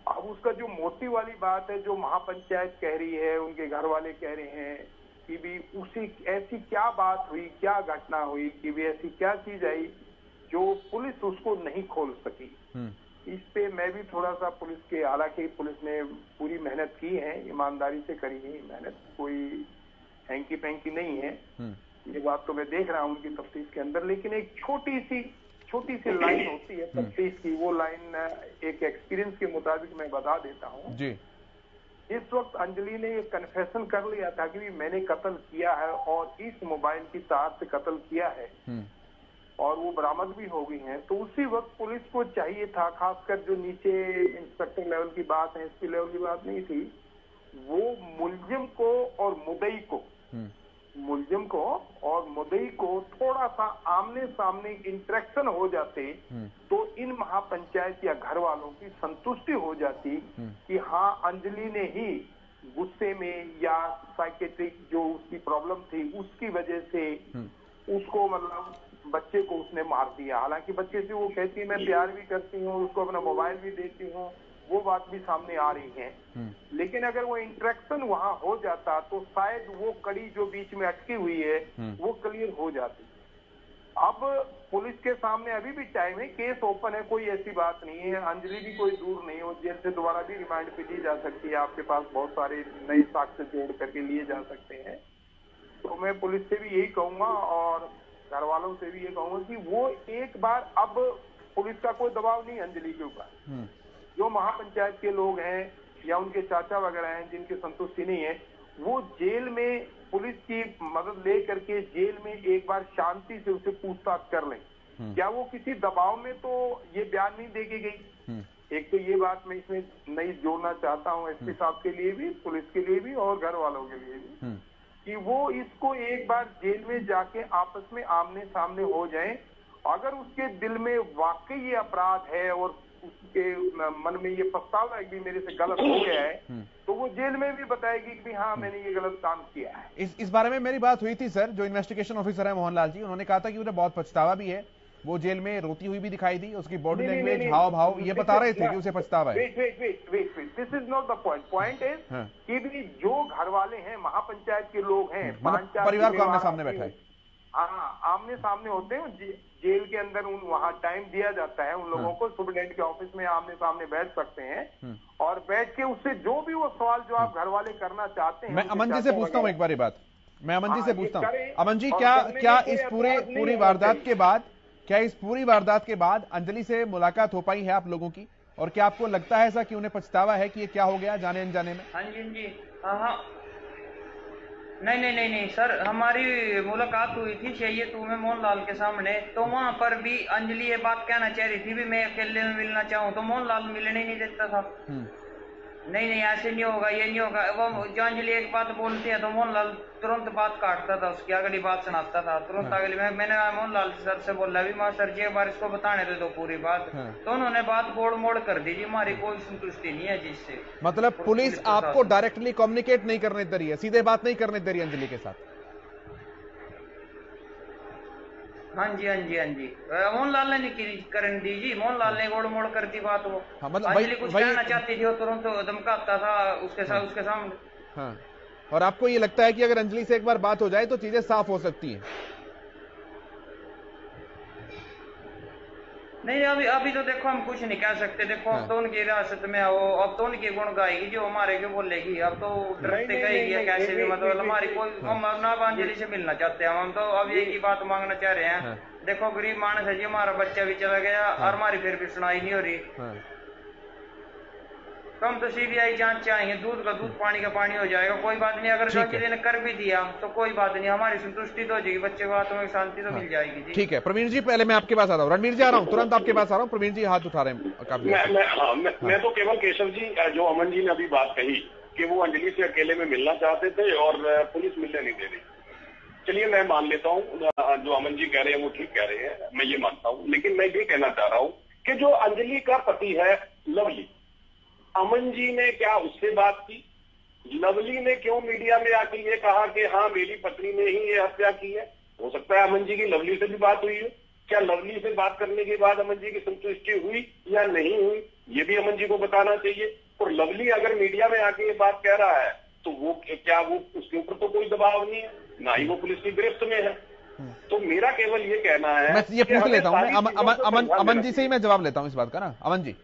[SPEAKER 10] अब उसका जो मोटिव वाली बात है, जो महापंचायत कह रही है, उनके घर वाले कह रहे हैं कि भी उसी ऐसी क्या बात हुई, क्या घटना हुई कि भी ऐसी क्या चीज आई जो पुलिस उसको नहीं खोल सकी। इस पे मैं भी थोड़ा सा पुलिस के, हालांकि पुलिस ने पूरी मेहनत की है, ईमानदारी से करी है मेहनत, कोई हैंकी पैंकी नहीं है, ये बात तो मैं देख रहा हूँ उनकी तफ्तीश के अंदर। लेकिन एक छोटी सी लाइन होती है तफ्तीश की, वो लाइन एक एक्सपीरियंस के मुताबिक मैं बता देता हूँ जी। इस वक्त अंजलि ने ये कन्फेशन कर लिया था कि मैंने कत्ल किया है और इस मोबाइल की तार से कत्ल किया है, और वो बरामद भी हो गई हैं। तो उसी वक्त पुलिस को चाहिए था, खासकर जो नीचे इंस्पेक्टर लेवल की बात है, एसपी लेवल की बात नहीं थी, वो मुलजिम को और मुद्दई को थोड़ा सा आमने सामने इंटरेक्शन हो जाते तो इन महापंचायत या घर वालों की संतुष्टि हो जाती कि हाँ अंजलि ने ही गुस्से में या साइकेट्रिक जो उसकी प्रॉब्लम थी उसकी वजह से उसको, मतलब बच्चे को उसने मार दिया। हालांकि बच्चे से वो कहती है मैं प्यार भी करती हूँ, उसको अपना मोबाइल भी देती हूँ, वो बात भी सामने आ रही है। लेकिन अगर वो इंटरेक्शन वहां हो जाता तो शायद वो कड़ी जो बीच में अटकी हुई है वो क्लियर हो जाती। अब पुलिस के सामने अभी भी टाइम है, केस ओपन है, कोई ऐसी बात नहीं है, अंजलि भी कोई दूर नहीं हो, जेल से दोबारा भी रिमांड पे ली जा सकती है, आपके पास बहुत सारे नए साक्ष्य जोड़ करके लिए जा सकते हैं। तो मैं पुलिस से भी यही कहूंगा और घर वालों से भी ये कहूंगा कि वो एक बार, अब पुलिस का कोई दबाव नहीं अंजलि के ऊपर, जो महापंचायत के लोग हैं या उनके चाचा वगैरह हैं जिनकी संतुष्टि नहीं है, वो जेल में पुलिस की मदद ले करके जेल में एक बार शांति से उसे पूछताछ कर लें। क्या वो किसी दबाव में तो ये बयान नहीं देगी गई? एक तो ये बात मैं इसमें नहीं जोड़ना चाहता हूँ एसपी साहब के लिए भी, पुलिस के लिए भी और घर वालों के लिए भी, कि वो इसको एक बार जेल में जाके आपस में आमने सामने हो जाएं। अगर उसके दिल में वाकई ये अपराध है और उसके मन में ये पछतावा है कि मेरे से गलत हो गया है, तो वो जेल में भी बताएगी कि हाँ मैंने ये गलत काम किया है।
[SPEAKER 1] इस बारे में मेरी बात हुई थी सर, जो इन्वेस्टिगेशन ऑफिसर है मोहनलाल जी, उन्होंने कहा था कि उन्हें बहुत पछतावा भी है, वो जेल में रोती हुई भी दिखाई दी, उसकी बॉडी लैंग्वेज, हाव भाव ये बता रहे थे कि उसे पछतावा है।
[SPEAKER 10] Wait, this is not the point. Point is कि भी जो घर वाले हैं, महापंचायत के लोग हैं,
[SPEAKER 1] परिवार को आमने सामने बैठा है,
[SPEAKER 10] हाँ आमने सामने होते हैं, जेल के अंदर वहाँ टाइम दिया जाता है उन लोगों को, सुप्रिटेंडेंट के ऑफिस में आमने सामने बैठ सकते हैं और बैठ के उससे जो भी वो सवाल जो आप घर वाले करना चाहते हैं।
[SPEAKER 1] मैं अमन जी से पूछता हूँ एक बार ये बात, मैं अमन जी से पूछता हूँ, अमन जी क्या इस पूरी वारदात के बाद, क्या इस पूरी वारदात के बाद अंजलि से मुलाकात हो पाई है आप लोगों की, और क्या आपको लगता है ऐसा कि उन्हें पछतावा है कि ये क्या हो गया जाने अनजाने में?
[SPEAKER 9] हाँ जी, हाँ नहीं सर, हमारी मुलाकात हुई थी चाहिए में मोहनलाल के सामने, तो वहां पर भी अंजलि ये बात कहना चाह रही थी भी मैं अकेले में मिलना चाहूँ, तो मोहनलाल मिलने ही नहीं देता था। नहीं ऐसे नहीं होगा, ये नहीं होगा, वो जो अंजलि एक बात बोलती है तो मोहनलाल तुरंत बात काटता था, उसकी अगली बात सुनाता था तुरंत अगली। मैंने मोहनलाल सर से बोला भी मां सर जी एक बार इसको बताने दे दो पूरी बात, तो उन्होंने बात मोड़ कर दी जी, हमारी कोई संतुष्टि नहीं है जिससे।
[SPEAKER 1] मतलब पुलिस आपको डायरेक्टली कम्युनिकेट नहीं करने दे रही है, सीधे बात नहीं करने दे रही अंजलि के साथ?
[SPEAKER 9] हाँ जी मोहनलाल ने नहीं करने दी जी, मोहनलाल ने गोड़ मोड़ कर दी बात वो। मतलब अंजलि कुछ कहना चाहती थी वो तुरंत धमकाता था उसके सामने।
[SPEAKER 1] हाँ, और आपको ये लगता है कि अगर अंजलि से एक बार बात हो जाए तो चीजें साफ हो सकती हैं?
[SPEAKER 9] नहीं अभी तो देखो हम कुछ नहीं कह सकते, देखो अब तो उनकी हिरासत में हो, अब तो उनकी गुण गाएगी जो हमारे क्यों बोलेगी, अब तो डरते गई कैसे भी, मतलब हमारी कोई, हम ना अंजलि से मिलना चाहते हैं, हम तो अब यही की बात मांगना चाह रहे हैं। देखो गरीब मानस है जी, हमारा बच्चा भी चला गया और हमारी फिर भी सुनाई नहीं हो रही, कम तो सीबीआई जांच चाहेंगे, दूध का दूध पानी का पानी हो जाएगा, कोई बात नहीं, अगर अंजलि ने कर भी दिया तो कोई बात नहीं, हमारी संतुष्टि तो हो जाएगी, बच्चे को हाथों में शांति तो मिल जाएगी जी।
[SPEAKER 1] ठीक है प्रवीण जी, पहले मैं आपके पास आता हूँ, रणवीर जी आ रहा हूँ, तुरंत आपके पास आ रहा हूँ, प्रवीण जी हाथ उठा रहे हैं।
[SPEAKER 6] मैं तो केवल केशव जी, जो अमन जी ने अभी बात कही कि वो अंजलि से अकेले में मिलना चाहते थे और पुलिस मिलने नहीं दे रही, चलिए मैं मान लेता हूँ, जो अमन जी कह रहे हैं वो ठीक कह रहे हैं, मैं ये मानता हूँ। लेकिन मैं ये कहना चाह रहा हूँ कि जो अंजलि का पति है लवली, अमन जी ने क्या उससे बात की? लवली ने क्यों मीडिया में आके ये कहा कि हाँ मेरी पत्नी ने ही ये हत्या की है? हो सकता है अमन जी की लवली से भी बात हुई है। क्या लवली से बात करने के बाद अमन जी की संतुष्टि हुई या नहीं हुई, ये भी अमन जी को बताना चाहिए। और लवली अगर मीडिया में आके ये बात कह रहा है तो वो क्या वो उसके ऊपर तो कोई दबाव नहीं है, ना ही वो पुलिस की गिरफ्त में है। तो मेरा केवल ये कहना है,
[SPEAKER 1] मैं ये पूछ लेता हूँ अमन जी से ही मैं जवाब लेता हूँ इस बात का ना। अमन जी,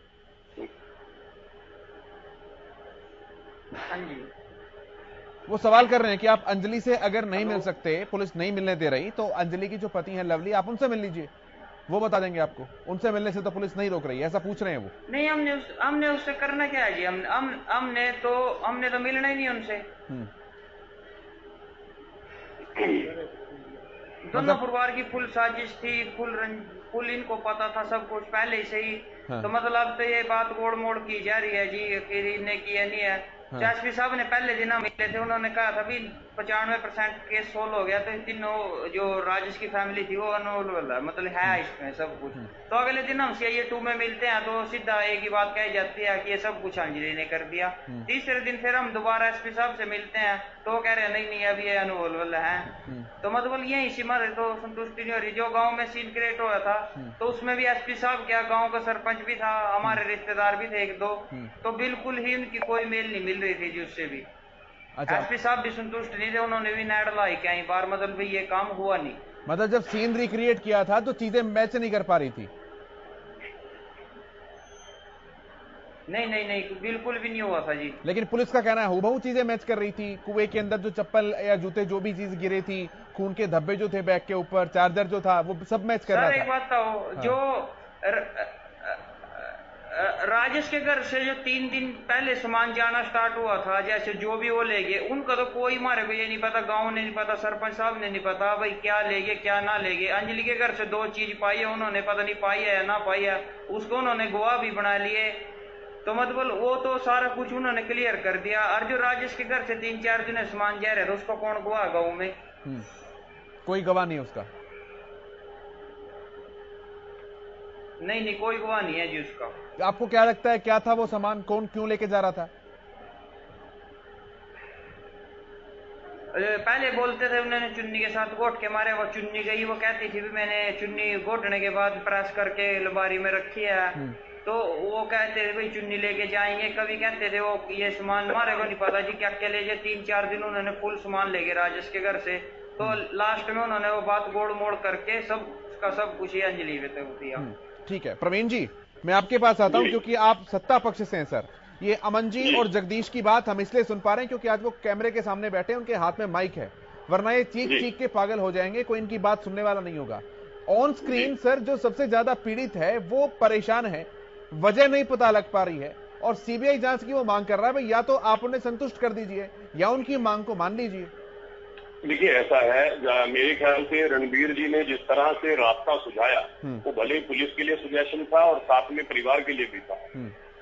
[SPEAKER 9] हाँ जी,
[SPEAKER 1] वो सवाल कर रहे हैं कि आप अंजलि से अगर नहीं मिल सकते, पुलिस नहीं मिलने दे रही, तो अंजलि की जो पति है लवली, आप उनसे मिल लीजिए, वो बता देंगे आपको। उनसे मिलने से तो पुलिस नहीं रोक रही है, ऐसा पूछ रहे हैं वो।
[SPEAKER 9] नहीं, हमने उससे करना क्या है जी? हमने तो मिलना ही नहीं उनसे। दोनों परिवार की फुल साजिश थी, फुल इनको पता था सब कुछ पहले से ही। हाँ। तो मतलब तो ये बात गोड़ मोड़ की जा रही है जी कि इन्हें किया नहीं है। हाँ। एसपी साहब ने पहले दिन मिले थे, उन्होंने कहा था भी 95% केस सोल्व हो गया, तो तीनों जो राजेश की फैमिली थी वो अनोल मतलब है इसमें सब कुछ। तो अगले दिन हम CIA 2 में मिलते हैं तो सीधा एक ही बात कही जाती है कि ये सब कुछ अंजलि ने कर दिया। तीसरे दिन फिर हम दोबारा एसपी साहब से मिलते हैं तो वो कह रहे हैं नहीं अभी ये अनोल वाला है। तो मतलब यही सीमा तो संतुष्टि नहीं हो रही। जो गाँव में सीन क्रिएट हुआ था तो उसमें भी एसपी साहब क्या, गाँव का सरपंच भी था, हमारे रिश्तेदार भी थे 1-2, तो बिल्कुल ही उनकी कोई मेल नहीं मिल रही थी जी उससे भी। अच्छा, एसपी साहब भी संतुष्ट नहीं थे, उन्होंने भी नाड़ लाई कई बार, मतलब भाई ये काम हुआ नहीं।
[SPEAKER 1] मतलब जब सीन रिक्रिएट किया था तो चीजें मैच नहीं कर पा रही थी।
[SPEAKER 9] नहीं, बिल्कुल भी नहीं हुआ था जी।
[SPEAKER 1] लेकिन पुलिस का कहना है हूबहू चीजें मैच कर रही थी। कुएं के अंदर जो चप्पल या जूते जो भी चीज गिरे थी, खून के धब्बे जो थे बैग के ऊपर, चार्जर जो था, वो सब मैच कर रहा था।
[SPEAKER 9] एक बात था, जो राजेश के घर से जो 3 दिन पहले सामान जाना स्टार्ट हुआ था, जैसे जो भी वो ले गए, उनका तो कोई हमारे को ये नहीं पता, गांव ने नहीं पता, सरपंच साहब ने नहीं पता भाई क्या ले गए क्या ना ले गए। अंजलि के घर से 2 चीज पाई है, उन्होंने पता नहीं पाई है या ना पाई है, उसको उन्होंने गवाह भी बना लिए। तो मतलब वो तो सारा कुछ उन्होंने क्लियर कर दिया। और जो राजेश के घर से 3-4 दिन सामान जा रहे थे उसको कौन गवाह गाँव में?
[SPEAKER 1] कोई गवाह नहीं उसका?
[SPEAKER 9] नहीं, कोई गवाह नहीं है जी उसका।
[SPEAKER 1] आपको क्या लगता है क्या था वो सामान, कौन क्यों लेके जा रहा था?
[SPEAKER 9] पहले बोलते थे उन्होंने चुन्नी के साथ घोट के मारे, वो चुन्नी गई, वो कहती थी भी मैंने चुन्नी घोटने के बाद प्रेस करके अलमारी में रखी है। तो वो कहते थे भाई चुन्नी लेके जाएंगे, कभी कहते थे वो ये सामान हमारे को नहीं पता जी क्या क्या ले जाए। 3-4 दिन उन्होंने फुल सामान ले गए राजेश के घर से। तो लास्ट में उन्होंने वो बात गोड़ मोड़ करके सब कुछ अंजलि पे दिया।
[SPEAKER 1] ठीक है प्रवीण जी, मैं आपके पास आता हूं क्योंकि आप सत्ता पक्ष से हैं सर। ये अमन जी और जगदीश की बात हम इसलिए सुन पा रहे हैं क्योंकि आज वो कैमरे के सामने बैठे हैं, उनके हाथ में माइक है, वरना ये चीख के पागल हो जाएंगे, कोई इनकी बात सुनने वाला नहीं होगा। ऑन स्क्रीन सर जो सबसे ज्यादा पीड़ित है वो परेशान है, वजह नहीं पता लग पा रही है, और सीबीआई जांच की वो मांग कर रहा है। भाई या तो आप उन्हें संतुष्ट कर दीजिए या उनकी मांग को मान लीजिए।
[SPEAKER 6] देखिए ऐसा है, मेरे ख्याल से रणबीर जी ने जिस तरह से रास्ता सुझाया वो भले पुलिस के लिए सुजेशन था और साथ में परिवार के लिए भी था।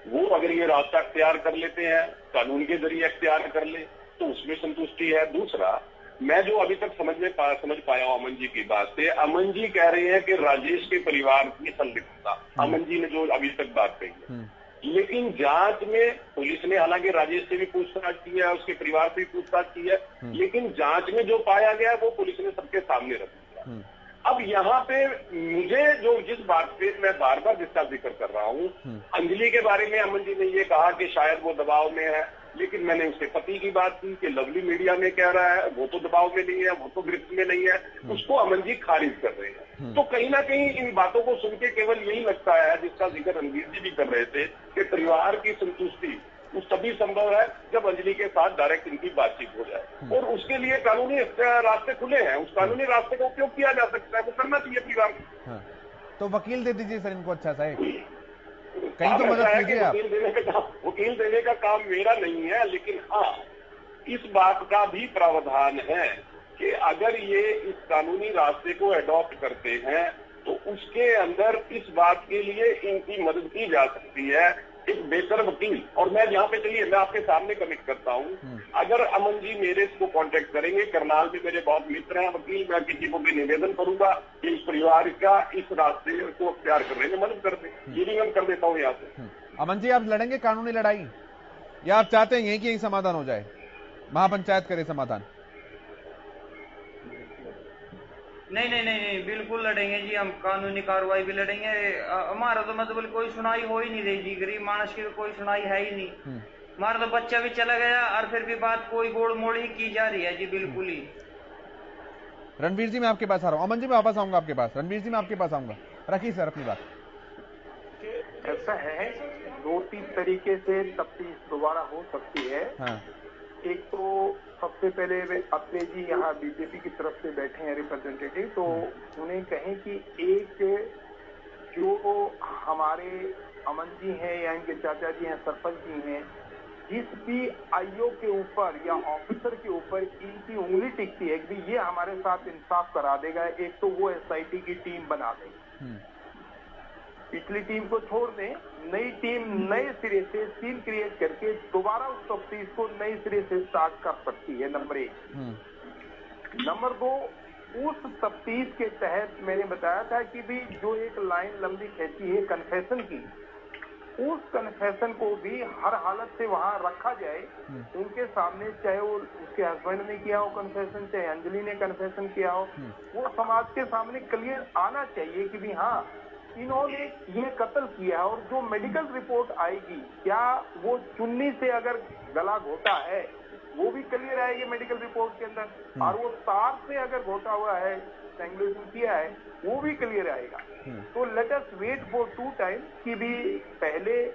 [SPEAKER 6] वो अगर ये रास्ता अख्तियार कर लेते हैं, कानून के जरिए अख्तियार कर ले, तो उसमें संतुष्टि है। दूसरा, मैं जो अभी तक समझ पाया हूं अमन जी की बात से, अमन जी कह रहे हैं कि राजेश के परिवार की संलिप्तता, अमन जी ने जो अभी तक बात कही है। लेकिन जांच में पुलिस ने हालांकि राजेश से भी पूछताछ की है, उसके परिवार से भी पूछताछ की है, लेकिन जांच में जो पाया गया वो पुलिस ने सबके सामने रख दिया। अब यहाँ पे मुझे जो जिस बात पे मैं बार बार जिसका जिक्र कर रहा हूँ, अंजलि के बारे में अमन जी ने ये कहा कि शायद वो दबाव में है, लेकिन मैंने उसके पति की बात की कि लवली मीडिया में कह रहा है वो तो दबाव में नहीं है, वो तो गिरफ्त में नहीं है, उसको अमन जी खारिज कर रहे हैं। तो कहीं ना कहीं इन बातों को सुन के केवल यही लगता है, जिसका जिक्र रणवीर जी भी कर रहे थे, कि परिवार की संतुष्टि उस तभी संभव है जब अंजलि के साथ डायरेक्ट इनकी बातचीत हो जाए, और उसके लिए कानूनी रास्ते खुले हैं, उस कानूनी रास्ते का उपयोग किया जा सकता है, वो करना चाहिए परिवार को।
[SPEAKER 1] तो वकील दे दीजिए सर इनको, अच्छा सा कहीं तो मदद कीजिए आप।
[SPEAKER 6] वकील देने का काम मेरा नहीं है, लेकिन हाँ इस बात का भी प्रावधान है कि अगर ये इस कानूनी रास्ते को एडॉप्ट करते हैं तो उसके अंदर इस बात के लिए इनकी मदद की जा सकती है एक बेहतर वकील। और मैं यहाँ पे चलिए मैं आपके सामने कमिट करता हूँ, अगर अमन जी मेरे को कांटेक्ट करेंगे, करनाल में मेरे बहुत मित्र हैं वकील, मैं किसी को भी निवेदन करूंगा कि इस परिवार का इस रास्ते को अख्तियार करने में मदद कर दे। ये भी मैं कर देता हूँ यहाँ से।
[SPEAKER 1] अमन जी आप लड़ेंगे कानूनी लड़ाई या आप चाहते हैं यहीं की यहीं समाधान हो जाए? महापंचायत करे समाधान?
[SPEAKER 9] नहीं, बिल्कुल लड़ेंगे जी, हम कानूनी कार्रवाई भी लड़ेंगे। हमारा तो मतलब कोई सुनाई हो ही नहीं रही जी, गरीब मानस की तो कोई सुनाई है ही नहीं। हमारा तो बच्चा भी चला गया और फिर भी बात कोई गोड़ मोड़ ही की जा रही है जी, बिल्कुल ही।
[SPEAKER 1] रणवीर जी मैं आपके पास आ रहा हूँ, अमन जी मैं वापस आऊंगा आपके पास, रणवीर जी मैं आपके पास आऊंगा, रखिए सर अपनी बात।
[SPEAKER 10] ऐसा है, 2-3 तरीके से तफ्तीश दोबारा हो सकती है। हाँ। एक तो सबसे पहले अपने जी यहाँ बीजेपी की तरफ से बैठे हैं रिप्रेजेंटेटिव, तो उन्हें कहें कि एक जो हमारे अमन जी हैं या इनके चाचा जी हैं, सरपंच जी हैं, जिस भी आईओ के ऊपर या ऑफिसर के ऊपर इनकी उंगली टिकती है कि ये हमारे साथ इंसाफ करा देगा, एक तो वो एसआईटी की टीम बना दें। पिछली टीम को छोड़ दें, नई टीम नए सिरे से सीन क्रिएट करके दोबारा उस तफ्तीश को नए सिरे से स्टार्ट कर सकती है, नंबर 1। नंबर 2, उस तफ्तीश के तहत मैंने बताया था कि भी जो एक लाइन लंबी खींची है कन्फेशन की, उस कन्फेशन को भी हर हालत से वहां रखा जाए उनके सामने, चाहे वो उसके हस्बैंड ने किया हो कन्फेशन, चाहे अंजलि ने कन्फेशन किया हो, वो समाज के सामने क्लियर आना चाहिए कि भी हाँ इन्होंने ये कत्ल किया। और जो मेडिकल रिपोर्ट आएगी, क्या वो चुन्नी से अगर गला घोटा है वो भी क्लियर आएगी मेडिकल रिपोर्ट के अंदर, और वो तार से अगर घोटा हुआ है, स्ट्रैंगुलेशन किया है, वो भी क्लियर आएगा। तो let us wait for 2 time कि भी पहले,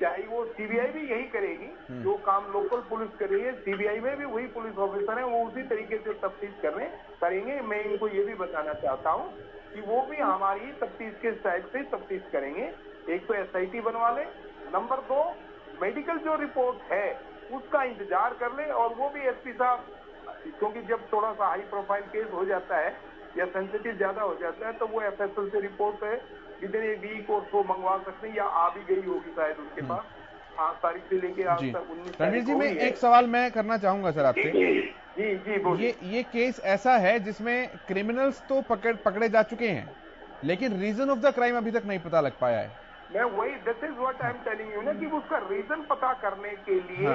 [SPEAKER 10] चाहे वो सीबीआई भी यही करेगी जो काम लोकल पुलिस कर रही है, सीबीआई में भी वही पुलिस ऑफिसर है, वो उसी तरीके से तफ्तीश करेंगे। मैं इनको ये भी बताना चाहता हूँ कि वो भी हमारी तफ्तीश के साइड से तफ्तीश करेंगे। एक तो एसआईटी बनवा ले, नंबर 2 मेडिकल जो रिपोर्ट है उसका इंतजार कर ले, और वो भी एसपी साहब, क्योंकि जब थोड़ा सा हाई प्रोफाइल केस हो जाता है या सेंसिटिव ज्यादा हो जाता है, तो वो एफएसएल से रिपोर्ट है विदिन ए वीक और सो मंगवा सकते हैं, या आ भी गई होगी शायद उनके पास 8 तारीख से लेके आज तक 19
[SPEAKER 1] रणवीर जी, मैं एक सवाल मैं करना चाहूंगा सर आपसे।
[SPEAKER 10] जी बोलिए।
[SPEAKER 1] ये केस ऐसा है जिसमें क्रिमिनल्स तो पकड़े जा चुके हैं, लेकिन रीजन ऑफ द क्राइम अभी तक नहीं पता लग पाया है।
[SPEAKER 10] मैं वही, this is what I am telling you ना, कि उसका रीजन पता करने के लिए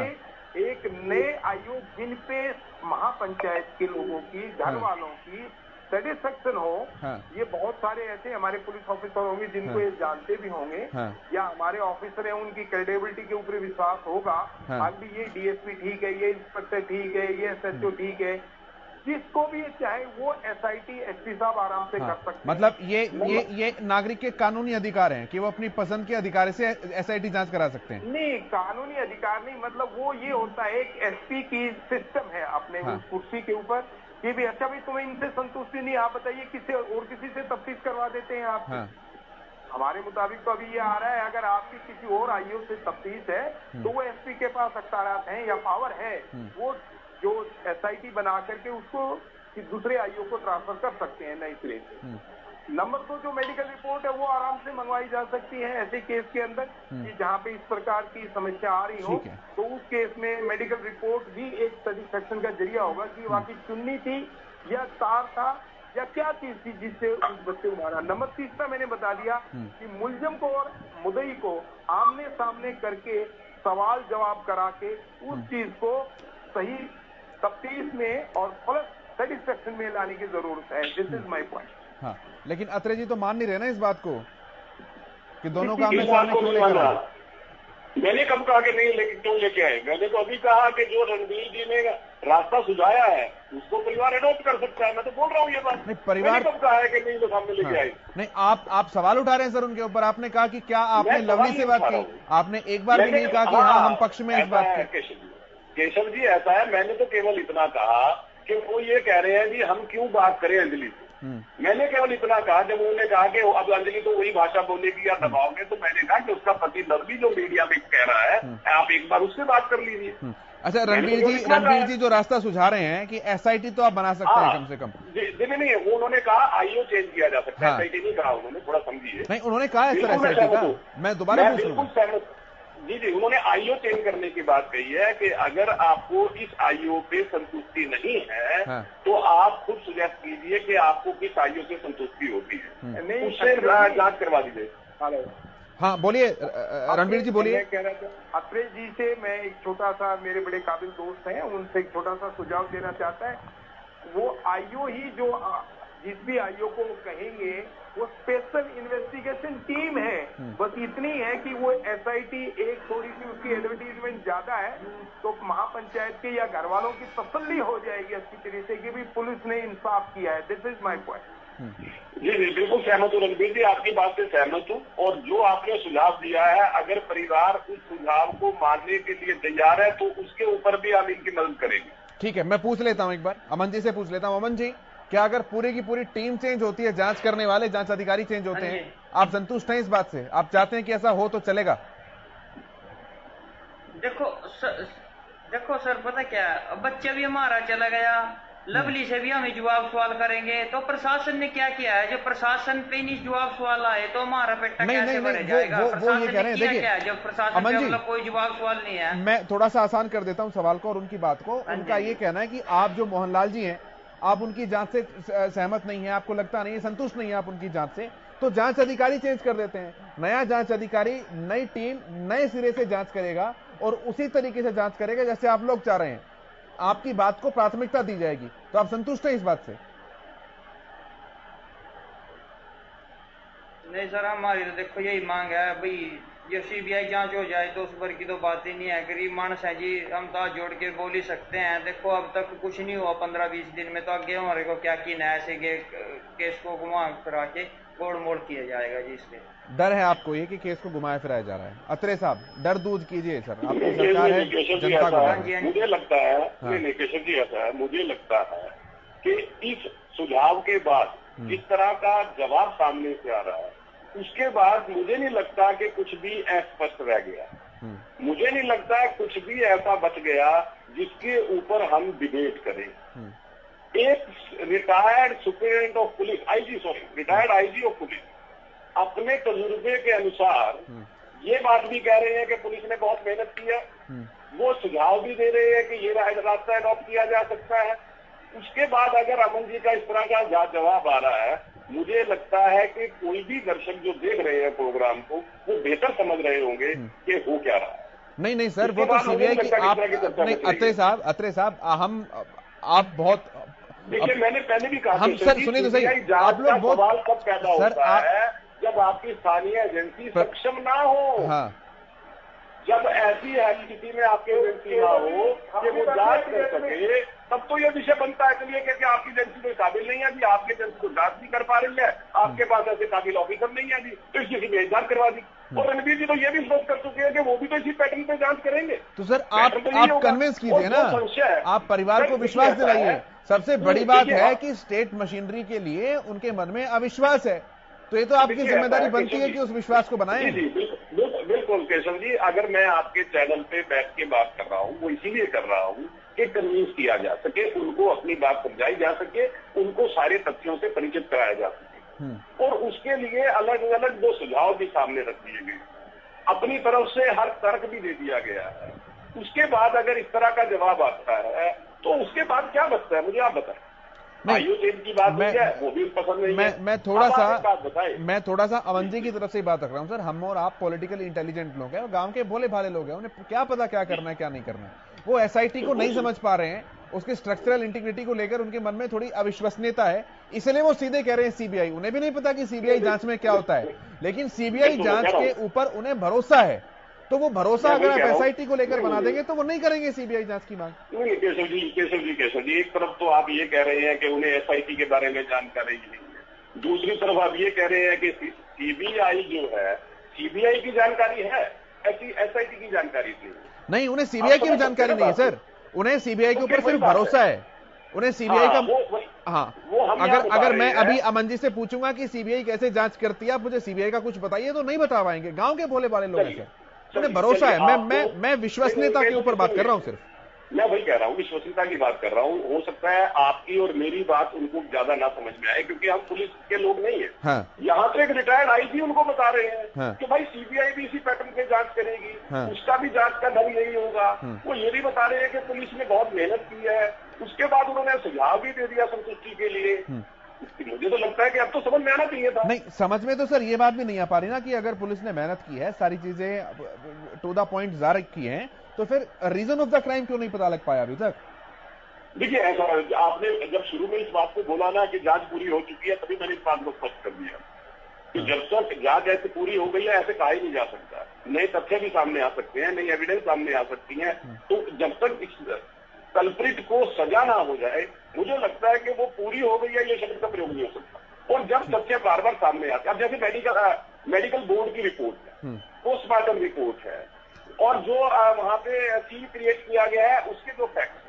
[SPEAKER 10] एक नए आयोग, जिन पे महापंचायत के लोगों की, घर वालों की सेटिस्फेक्शन हो, ये बहुत सारे ऐसे हमारे पुलिस ऑफिसर होंगे जिनको ये जानते भी होंगे, या हमारे ऑफिसर हैं उनकी क्रेडिबिलिटी के ऊपर विश्वास होगा, अब भी ये डीएसपी ठीक है, ये इंस्पेक्टर ठीक है, ये एसएचओ ठीक है, जिसको भी चाहे वो एसआईटी एसपी साहब आराम से कर सकते हैं।
[SPEAKER 1] मतलब ये नागरिक के कानूनी अधिकार हैं कि वो अपनी पसंद के अधिकार से एसआईटी जांच करा सकते हैं।
[SPEAKER 10] नहीं, कानूनी अधिकार नहीं, मतलब वो ये होता है एक एसपी की सिस्टम है अपने उस कुर्सी के ऊपर कि भी अच्छा भाई तुम्हें इनसे संतुष्टि नहीं, आप बताइए किसी और किसी से तफ्तीश करवा देते हैं आप। हमारे मुताबिक तो अभी ये आ रहा है, अगर आपकी किसी और आईओ से तफ्तीश है तो वो एसपी के पास अख्तियारात हैं या पावर है, वो जो एसआईटी बना करके उसको दूसरे आईओ को ट्रांसफर कर सकते हैं नई सिरे से। नंबर 2, जो मेडिकल रिपोर्ट है वो आराम से मंगवाई जा सकती है ऐसे केस के अंदर कि जहाँ पे इस प्रकार की समस्या आ रही हो, तो उस केस में मेडिकल रिपोर्ट भी एक सेटिस्फेक्शन का जरिया होगा कि वाकई चुन्नी थी या तार था या क्या चीज थी जिससे उस बच्चे को मारा। नंबर 3 मैंने बता दिया कि मुलजिम को और मुद्दई को आमने सामने करके सवाल जवाब करा के उस चीज को सही तफ्तीश में और पुलिस सेटिस्फेक्शन में लाने की जरूरत है। This is my point.
[SPEAKER 1] हाँ, लेकिन अत्रे जी तो मान नहीं रहे ना इस बात को कि दोनों काम में सामने क्यों लेकर आए?
[SPEAKER 6] मैंने कब कहा कि नहीं लेकिन क्यों लेके आए? मैंने तो अभी कहा कि जो रणवीर जी ने रास्ता सुझाया है उसको परिवार एडॉप्ट कर सकता है। मैं तो बोल रहा हूँ ये बात।
[SPEAKER 1] नहीं, परिवार
[SPEAKER 6] कब कहा है कि नहीं तो सामने लेके आए?
[SPEAKER 1] नहीं, आप सवाल उठा रहे हैं सर उनके ऊपर। आपने कहा कि क्या आपने लवली से बात की? आपने एक बार भी नहीं कहा कि हाँ हम पक्ष में इस बात की।
[SPEAKER 6] केशव जी ऐसा है, मैंने तो केवल इतना कहा कि वो ये कह रहे हैं कि हम क्यों बात करें अंजलि से। मैंने केवल इतना कहा, जब उन्होंने कहा कि अब अंजलि तो वही भाषा बोलेगी या दबाओगे, तो मैंने कहा कि उसका पति लवली जो मीडिया में कह रहा है आप एक बार उससे बात कर लीजिए।
[SPEAKER 1] अच्छा, रणवीर जी जो रास्ता सुझा रहे हैं कि एसआईटी तो आप बना सकते हैं कम से कम।
[SPEAKER 6] नहीं, वो उन्होंने कहा आईओ चेंज किया जा सकता है, एसआईटी नहीं कहा उन्होंने, थोड़ा समझिए।
[SPEAKER 1] नहीं, उन्होंने कहा है सर एसआईटी का, मैं दोबारा पूछ रहा हूं।
[SPEAKER 6] जी, उन्होंने आईओ चेंज करने की बात कही है कि अगर आपको इस आईओ पे संतुष्टि नहीं है तो आप खुद सुजेस्ट कीजिए कि आपको किस आईओ से संतुष्टि होती है, उससे जांच करवा दीजिए।
[SPEAKER 1] हाँ बोलिए रणवीर जी, बोलिए।
[SPEAKER 10] मैं कह रहा था अत्रे जी से, मैं एक छोटा सा, मेरे बड़े काबिल दोस्त हैं, उनसे एक छोटा सा सुझाव देना चाहता है। वो आईओ ही जो जिस भी आईओ को वो कहेंगे, वो स्पेशल इन्वेस्टिगेशन टीम है, बस इतनी है कि वो एसआईटी एक थोड़ी सी उसकी एडवर्टीजमेंट ज्यादा है तो महापंचायत के या घर वालों की तसल्ली हो जाएगी अच्छी तरह से कि भी पुलिस ने इंसाफ किया है। This is my point.
[SPEAKER 6] जी जी, बिल्कुल सहमत हूँ रणबीर जी, आपकी बात से सहमत हूँ। और जो आपने सुझाव दिया है, अगर परिवार उस सुझाव को मानने के लिए तैयार है तो उसके ऊपर भी हम इनकी मदद करेंगे।
[SPEAKER 1] ठीक है, मैं पूछ लेता हूं, एक बार अमन जी से पूछ लेता हूं। अमन जी, क्या अगर पूरी की पूरी टीम चेंज होती है, जांच करने वाले जांच अधिकारी चेंज होते हैं, आप संतुष्ट हैं इस बात से? आप चाहते हैं कि ऐसा हो तो चलेगा?
[SPEAKER 9] देखो सर, पता क्या है, अब बच्चा भी हमारा चला गया, लवली से भी हमें जवाब सवाल करेंगे, तो प्रशासन ने क्या किया है? जब प्रशासन पे नहीं जवाब सवाल आए तो हमारा पेटा कैसे भर जाएगा?
[SPEAKER 1] वो ये कह रहे हैं, देखिए
[SPEAKER 9] जब प्रशासन पे मतलब कोई जवाब सवाल नहीं है।
[SPEAKER 1] मैं थोड़ा सा आसान कर देता हूं सवाल को और उनकी बात को। उनका ये कहना है कि आप जो मोहनलाल जी हैं, आप उनकी जांच से सहमत नहीं है, आपको लगता नहीं है, संतुष्ट नहीं है आप उनकी जांच से, तो जांच अधिकारी चेंज कर देते हैं। नया जांच अधिकारी, नई टीम नए सिरे से जांच करेगा और उसी तरीके से जांच करेगा जैसे आप लोग चाह रहे हैं। आपकी बात को प्राथमिकता दी जाएगी, तो आप संतुष्ट हैं इस बात से?
[SPEAKER 9] नहीं सर, हमारी तो देखो यही मांग है भाई, ये सीबीआई जांच हो जाए तो उस पर की तो बात ही नहीं है। गरीब मानस है जी, हम तो जोड़ के बोल ही सकते हैं। देखो अब तक कुछ नहीं हुआ 15-20 दिन में, तो आगे हमारे को क्या किया है? ऐसे केस को घुमा फिरा के गोड़ मोड़ किया जाएगा जी। इसलिए
[SPEAKER 1] डर है आपको ये कि केस को घुमाया फिराया जा रहा है? अत्रे साहब, डर दूर कीजिए सर, आपकी सरकार है, जनता को।
[SPEAKER 6] मुझे लगता है केशव जी, ऐसा है, मुझे लगता है कि इस सुझाव के बाद जिस तरह का जवाब सामने से आ रहा है, उसके बाद मुझे नहीं लगता कि कुछ भी अस्पष्ट रह गया। मुझे नहीं लगता है कुछ भी ऐसा बच गया जिसके ऊपर हम डिबेट करें। एक retired superintendent of police, retired IG of police अपने तजुर्बे के अनुसार ये बात भी कह रहे हैं कि पुलिस ने बहुत मेहनत की है। वो सुझाव भी दे रहे हैं कि ये रास्ता अडॉप्ट किया जा सकता है। उसके बाद अगर अमन जी का इस तरह का जवाब आ रहा है, मुझे लगता है कि कोई भी दर्शक जो देख रहे हैं प्रोग्राम को, वो बेहतर समझ रहे होंगे कि हो क्या रहा है।
[SPEAKER 1] नहीं सर, वो तो सीबीआई की आप नहीं, अत्रे साहब आप बहुत,
[SPEAKER 6] देखिए मैंने पहले भी कहा,
[SPEAKER 1] हम सर सुनिए तो सही, आप लोग बहुत
[SPEAKER 6] सवाल कब पैदा होता है जब आपकी स्थानीय एजेंसी सक्षम ना हो।
[SPEAKER 1] हाँ,
[SPEAKER 6] जब ऐसी स्थिति में आपकी एजेंसी ना हो कि वो जांच कर सके, तब तो ये विषय बनता है चलिए कि आपकी एजेंसी कोई काबिल नहीं है जी, आपकी एजेंसी को जांच नहीं कर पा रही है, आपके पास ऐसे काबिल ऑफिसर नहीं है जी, तो इसकी सीबीआई जांच करवा दी। और रणबीर जी तो ये भी स्पष्ट कर चुके हैं कि वो भी तो इसी पैटर्न पे जांच करेंगे।
[SPEAKER 1] तो सर आप कन्विंस कीजिए ना, आप परिवार को विश्वास दिलाइए। सबसे बड़ी बात है कि स्टेट मशीनरी के लिए उनके मन में अविश्वास है, तो ये तो आपकी जिम्मेदारी बनती है कि उस विश्वास को बनाएं।
[SPEAKER 6] जी बिल्कुल केशव जी, अगर मैं आपके चैनल पे बैठ के बात कर रहा हूँ, वो इसीलिए कर रहा हूँ कि कन्विंस किया जा सके, उनको अपनी बात समझाई जा सके, उनको सारे तथ्यों से परिचित कराया जा सके। और उसके लिए अलग अलग 2 सुझाव भी सामने रख दिए गए, अपनी तरफ से हर तर्क भी दे दिया गया है। उसके बाद अगर इस तरह का जवाब आता है तो उसके बाद क्या बचता है, मुझे आप बताएं। की बात वो भी पसंद नहीं है।
[SPEAKER 1] मैं थोड़ा सा अमन जी की तरफ से बात रख रहा हूं सर। हम और आप पॉलिटिकल इंटेलिजेंट लोग हैं और गांव के भोले भाले लोग हैं, उन्हें क्या पता क्या करना है क्या नहीं करना है। वो एसआईटी को नहीं समझ पा रहे हैं, उसके स्ट्रक्चरल इंटीग्रिटी को लेकर उनके मन में थोड़ी अविश्वसनीयता है, इसलिए वो सीधे कह रहे हैं सीबीआई। उन्हें भी नहीं पता कि सीबीआई जांच में क्या होता है, लेकिन सीबीआई जांच के ऊपर उन्हें भरोसा है। तो वो भरोसा अगर आप एसआईटी को लेकर बना देंगे तो वो नहीं करेंगे सीबीआई जांच की मांग।
[SPEAKER 6] नहीं केशव जी, एक तरफ तो आप ये कह रहे हैं कि उन्हें एसआईटी के बारे में जानकारी नहीं है, दूसरी तरफ आप ये कह रहे हैं कि सीबीआई जो है, सीबीआई की जानकारी है, ऐसी एसआईटी की जानकारी
[SPEAKER 1] नहीं। उन्हें सीबीआई की भी जानकारी नहीं है सर, उन्हें सीबीआई के ऊपर सिर्फ भरोसा है। उन्हें सीबीआई का अगर मैं अभी अमन जी से पूछूंगा कि सीबीआई कैसे जांच करती है, आप मुझे सीबीआई का कुछ बताइए, तो नहीं बता पाएंगे। गांव के भोले भाले लोग हैं सर, उन्हें भरोसा है। मैं विश्वसनीयता के ऊपर बात कर रहा हूं, सिर्फ
[SPEAKER 6] मैं वही कह रहा हूँ, विश्वसनीयता की बात कर रहा हूँ। हो सकता है आपकी और मेरी बात उनको ज्यादा ना समझ में आए क्योंकि हम पुलिस के लोग नहीं है।
[SPEAKER 1] हाँ।
[SPEAKER 6] यहाँ तो एक रिटायर्ड आईजी उनको बता रहे हैं हाँ। कि भाई सीबीआई भी इसी पैटर्न पे जांच करेगी हाँ। उसका भी जांच का ढंग यही होगा। वो ये भी बता रहे हैं कि पुलिस ने बहुत मेहनत की है। उसके बाद उन्होंने सुझाव भी दे दिया संतुष्टि के लिए। मुझे तो लगता है कि अब तो समझ में आना चाहिए था।
[SPEAKER 1] नहीं, समझ में तो सर ये बात भी नहीं आ पा रही ना कि अगर पुलिस ने मेहनत की है, सारी चीजें टू द पॉइंट जार की हैं, तो फिर रीजन ऑफ द क्राइम क्यों नहीं पता लग पाया अभी तक?
[SPEAKER 6] देखिए, ऐसा आपने जब शुरू में इस बात को बोला ना कि जांच पूरी हो चुकी है, तभी मैंने इस बात को स्पष्ट कर दिया कि जब तक जांच ऐसे पूरी हो गई है ऐसे कहा ही नहीं जा सकता। नए तथ्य भी सामने आ सकते हैं, नई एविडेंस सामने आ सकती है। तो जब तक इस कल्प्रिट को सजा ना हो जाए, मुझे लगता है कि वो पूरी हो गई है, ये शब्द का प्रयोग नहीं हो सकता। और जब तथ्य बार बार सामने आते हैं, अब जैसे मेडिकल बोर्ड की रिपोर्ट है, पोस्टमार्टम रिपोर्ट है, और जो वहां पे सीन क्रिएट किया गया है उसके जो फैक्ट,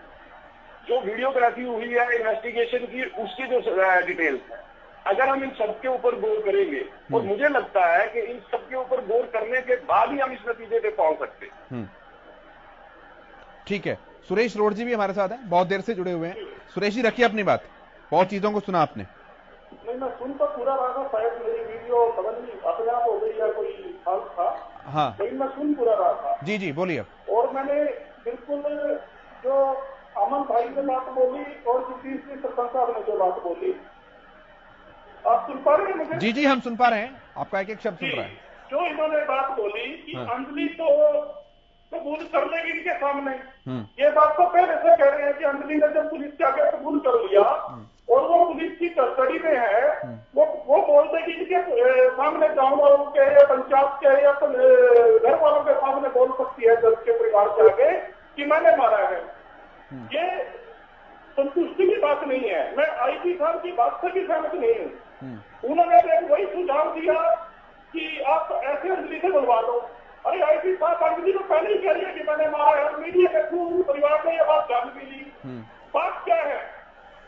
[SPEAKER 6] जो वीडियोग्राफी हुई है इन्वेस्टिगेशन की, उसकी जो डिटेल्स है, अगर हम इन सब के ऊपर गौर करेंगे, और मुझे लगता है कि इन सब के ऊपर गौर करने के बाद ही हम इस नतीजे पे पहुंच सकते हैं।
[SPEAKER 1] ठीक है, सुरेश रोड जी भी हमारे साथ हैं, बहुत देर से जुड़े हुए हैं। सुरेश जी रखिए अपनी बात, बहुत चीजों को सुना आपने।
[SPEAKER 7] नहीं, मैं सुन तो पूरा रहा था, शायद मेरी वीडियो पता नहीं अपने आप हो गई या कोई फॉल्ट था।
[SPEAKER 1] हाँ,
[SPEAKER 7] लेकिन मैं सुन पूरा रहा था।
[SPEAKER 1] जी जी बोलिए।
[SPEAKER 7] और मैंने बिल्कुल जो अमन भाई ने बात बोली और जो तीसरी सरपंच साहब ने जो बात बोली, आप सुन पा रहे हैं मुझे?
[SPEAKER 1] जी जी हम सुन पा रहे हैं, आपका एक एक शब्द सुन रहा है।
[SPEAKER 7] जो इन्होंने बात बोली कि अंजलि तो कबूल कर लेगी इनके सामने, ये बात तो पहले से कह रहे हैं कि अंजलि ने जब पुलिस के आगे कबूल कर लिया और वो पुलिस की कस्टडी में है, वो बोल देगी इनके सामने गाँव वालों के या पंचायत के या घर वालों के सामने बोल सकती है जज के परिवार के आगे कि मैंने मारा है। ये संतुष्टि की बात नहीं है। मैं आईजी साहब की बात से भी सहमत नहीं हूँ। उन्होंने वही सुझाव दिया कि आप ऐसे अंजलि से बुलवा लो। अरे आईजी साहब अंजलि को पहले ही कह रही है कि मैंने मारा है, मीडिया के थ्रू परिवार ने यह बात जान भी ली। बात क्या है,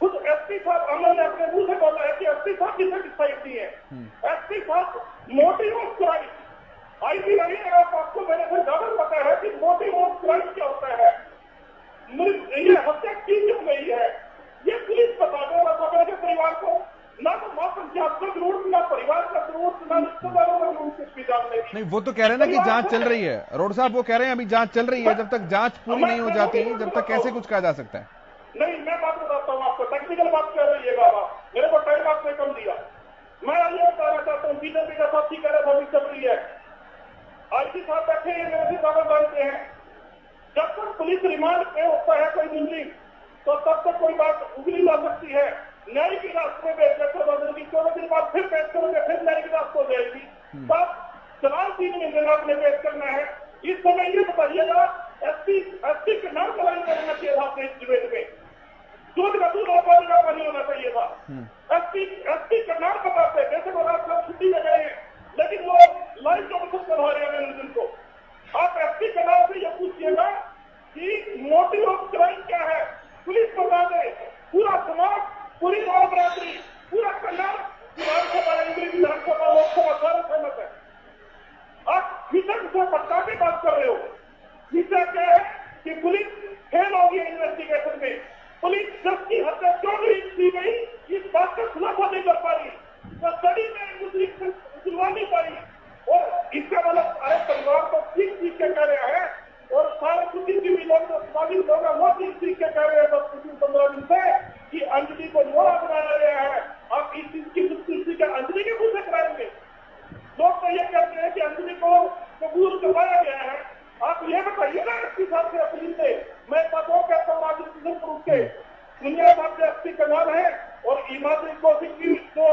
[SPEAKER 7] खुद एसपी साहब अमन ने अपने मुंह से बोला है कि एसपी साहब की सेटिस्फाइड है। एसपी साहब मोटिव ऑफ क्राइम, आईजी नहीं है, आपको मेरे से ज्यादा पता है कि मोटिव ऑफ क्राइम क्या होता है। ये हत्या की क्यों गई है, ये पुलिस बता दो ना सके के परिवार को, ना तो मां पंचायत का जरूरत, ना परिवार का जरूरत, ना रिश्तेदारों का जरूरत कुछ भी जानने की।
[SPEAKER 1] नहीं, वो तो कह रहे हैं ना कि जांच चल रही है। रोड साहब वो कह रहे हैं अभी जांच चल रही है, जब तक जांच पूरी नहीं हो जाती जब तक कैसे कुछ कहा जा सकता है?
[SPEAKER 7] नहीं, मैं बात बताता हूँ आपको, टेक्निकल बात कर रहिएगा आप, मेरे को टाइम आपने कम दिया। मैं ये बताना चाहता हूँ, बीजेपी का साथी कह रहा था चल रही है, आईजी साहब बैठे हैं, मेरे से ज्यादा जानते हैं। जब तक पुलिस रिमांड पे होता है कोई मुजरिम, तो तब तक कोई बात उगली जा सकती है। न्यायिक रास्ते में 14 दिन बाद फिर पेश करोगे, फिर न्यायिक रास्ते हो जाएगी। तब चलान 3 महीने आपने पेश करना है। इस समय ये बताइएगा, एसपी के नाम का लाइन करना चाहिए था अपने डिबेट में, दूध का दूध और पानी का पानी होना चाहिए था। एसपी का नाम बताते, जैसे वो रात को छुट्टी में गए हैं, लेकिन वो लाइव प्रोडक्शन करवा रहे हैं उनको। आप एसपी के नाम से ये पूछिएगा कि मोटिव ऑफ क्राइम क्या है, पुलिस बता दे। पूरा समाज, पूरी गांव बरादरी, पूरा कल्याण, विधानसभा, विधानसभा, लोकसभा सारे सहमत है। आप विषय से पटका के बात कर रहे हो। विषय क्या है कि पुलिस फेल होगी इन्वेस्टिगेशन में, पुलिस जज की हत्या क्यों नहीं की गई, इस बात का खुलासा नहीं कर पा रही, कस्टडी में सुनवा नहीं पाई। और इसका मतलब अरे परिवार को ठीक के कह रहे हैं, और सारे बुद्धिजीवी लोग जो समाजिक लोग हैं वो ठीक के कह रहे हैं 10-15 दिन से कि अंजलि को मोड़ा बनाया गया है। आप इस चीज की संतुष्टि का अंजलि के मुंह से कराएंगे? लोग तो ये कहते हैं कि अंजलि को कबूल करवाया गया है। आप ये बताइए ना एसपी साहब से अपील से। मैं बात और कहता हूँ, आज प्रूफ के दुनिया साहब से एसपी का नाम है, और ईमानदारी कौशिक की जो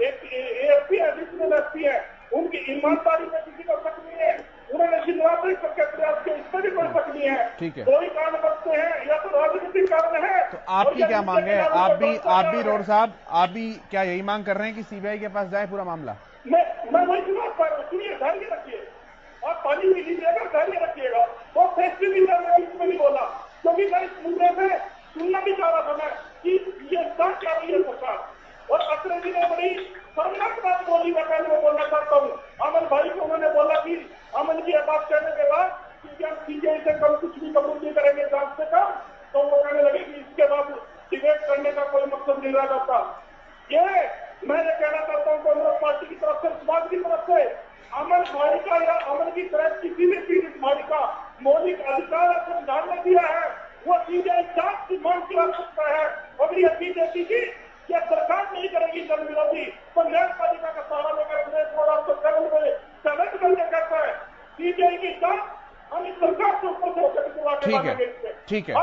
[SPEAKER 7] एएसपी है, एडिशनल एसपी है, उनकी ईमानदारी में किसी को शक नहीं है। उन्होंने शिवरात्रि करके प्रयास किया, इस पर भी कोई शक नहीं है।
[SPEAKER 1] ठीक है,
[SPEAKER 7] कोई कारण बनते हैं या तो राजनीतिक कारण है।
[SPEAKER 1] तो आपकी क्या मांग है? आप भी रोड साहब, आप भी क्या यही मांग कर रहे हैं कि सीबीआई के पास जाए पूरा मामला?
[SPEAKER 7] मैं वही सुना पा रहा हूँ। सुनिए, धैर्य रखिए, आप पानी भी लीजिएगा, धैर्य रखिएगा। तो फैसले भी इसमें नहीं बोला, क्योंकि मैं इस मुद्दे से सुनना भी चाह रहा था मैं कि ये जांच क्या रही है सरकार। और अखिलेश जी ने बड़ी शर्मनाक बात बोली, मैं पहले वो बोलना चाहता हूँ। अमन भाई को उन्होंने बोला कि अमन की बात कहने के बाद कि हम सीबीआई से कम कुछ भी कबूल नहीं करेंगे जांच से कम, तो वो कहने लगे कि इसके बाद डिबेट करने का कोई मकसद नहीं रह जाता। ये मैं ये कहना चाहता हूँ कांग्रेस पार्टी की तरफ से, समाज की तरफ से, अमन भाई का या अमन की तरह किसी भी पीड़ित भाई का मौलिक अधिकार संविधान ने दिया है, वो सीबीआई जांच की मांग करा सकता है। अगर ये बीजेपी की या सरकार नहीं करेगी
[SPEAKER 6] की जांच हम इस सरकार के ऊपर से होकर
[SPEAKER 1] ठीक है, ठीक है,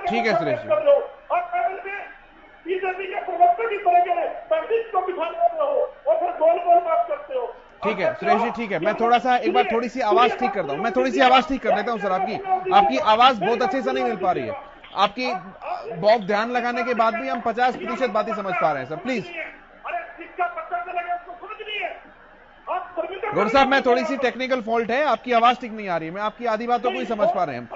[SPEAKER 1] ठीक है सुरेश जी।
[SPEAKER 6] और पैनल में बीजेपी के प्रवक्ता की तरह के पंडित को बिठा रहे हो और फिर गोल गोल बात करते हो।
[SPEAKER 1] ठीक है सुरेश जी, ठीक है। मैं थोड़ा सा एक बार थोड़ी सी आवाज ठीक करता हूं, मैं थोड़ी सी आवाज ठीक कर लेता हूं सर। आपकी आवाज बहुत अच्छे से नहीं मिल पा रही है। आपकी बहुत ध्यान लगाने के बाद भी हम 50% बातें समझ पा रहे हैं सर, प्लीज। गौर साहब, मैं थोड़ी सी टेक्निकल फॉल्ट है, आपकी आवाज ठीक नहीं आ रही है, मैं आपकी आधी बातों को ही समझ पा रहे हैं।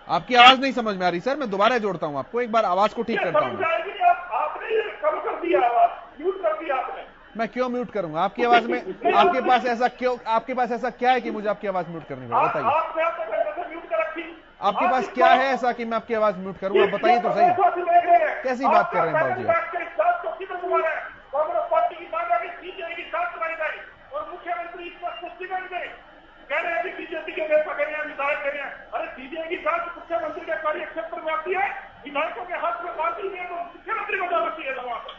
[SPEAKER 1] आपकी आवाज नहीं समझ में आ रही सर, मैं दोबारा जोड़ता हूं आपको, एक बार आवाज को ठीक करता हूं। मैं क्यों म्यूट करूंगा आपकी आवाज में? आपके पास ऐसा क्या है कि मुझे आपकी आवाज म्यूट करनी पड़े? बताइए, आपके पास क्या है ऐसा कि मैं आपकी आवाज म्यूट करूं? आप बताइए तो सही, कैसी बात कर रहे हैं बाबूजी आप?
[SPEAKER 6] मुख्यमंत्री इस पर स्पष्टीकरण दें, कह रहे हैं कि बीजेपी के नेता कह रहे हैं, विधायक कह रहे हैं। अरे सीबीआई की जांच मुख्यमंत्री के कार्य क्षेत्र में आती है, विधायकों के हाथ में बात नहीं है तो मुख्यमंत्री को जाना चाहिए वहां पर।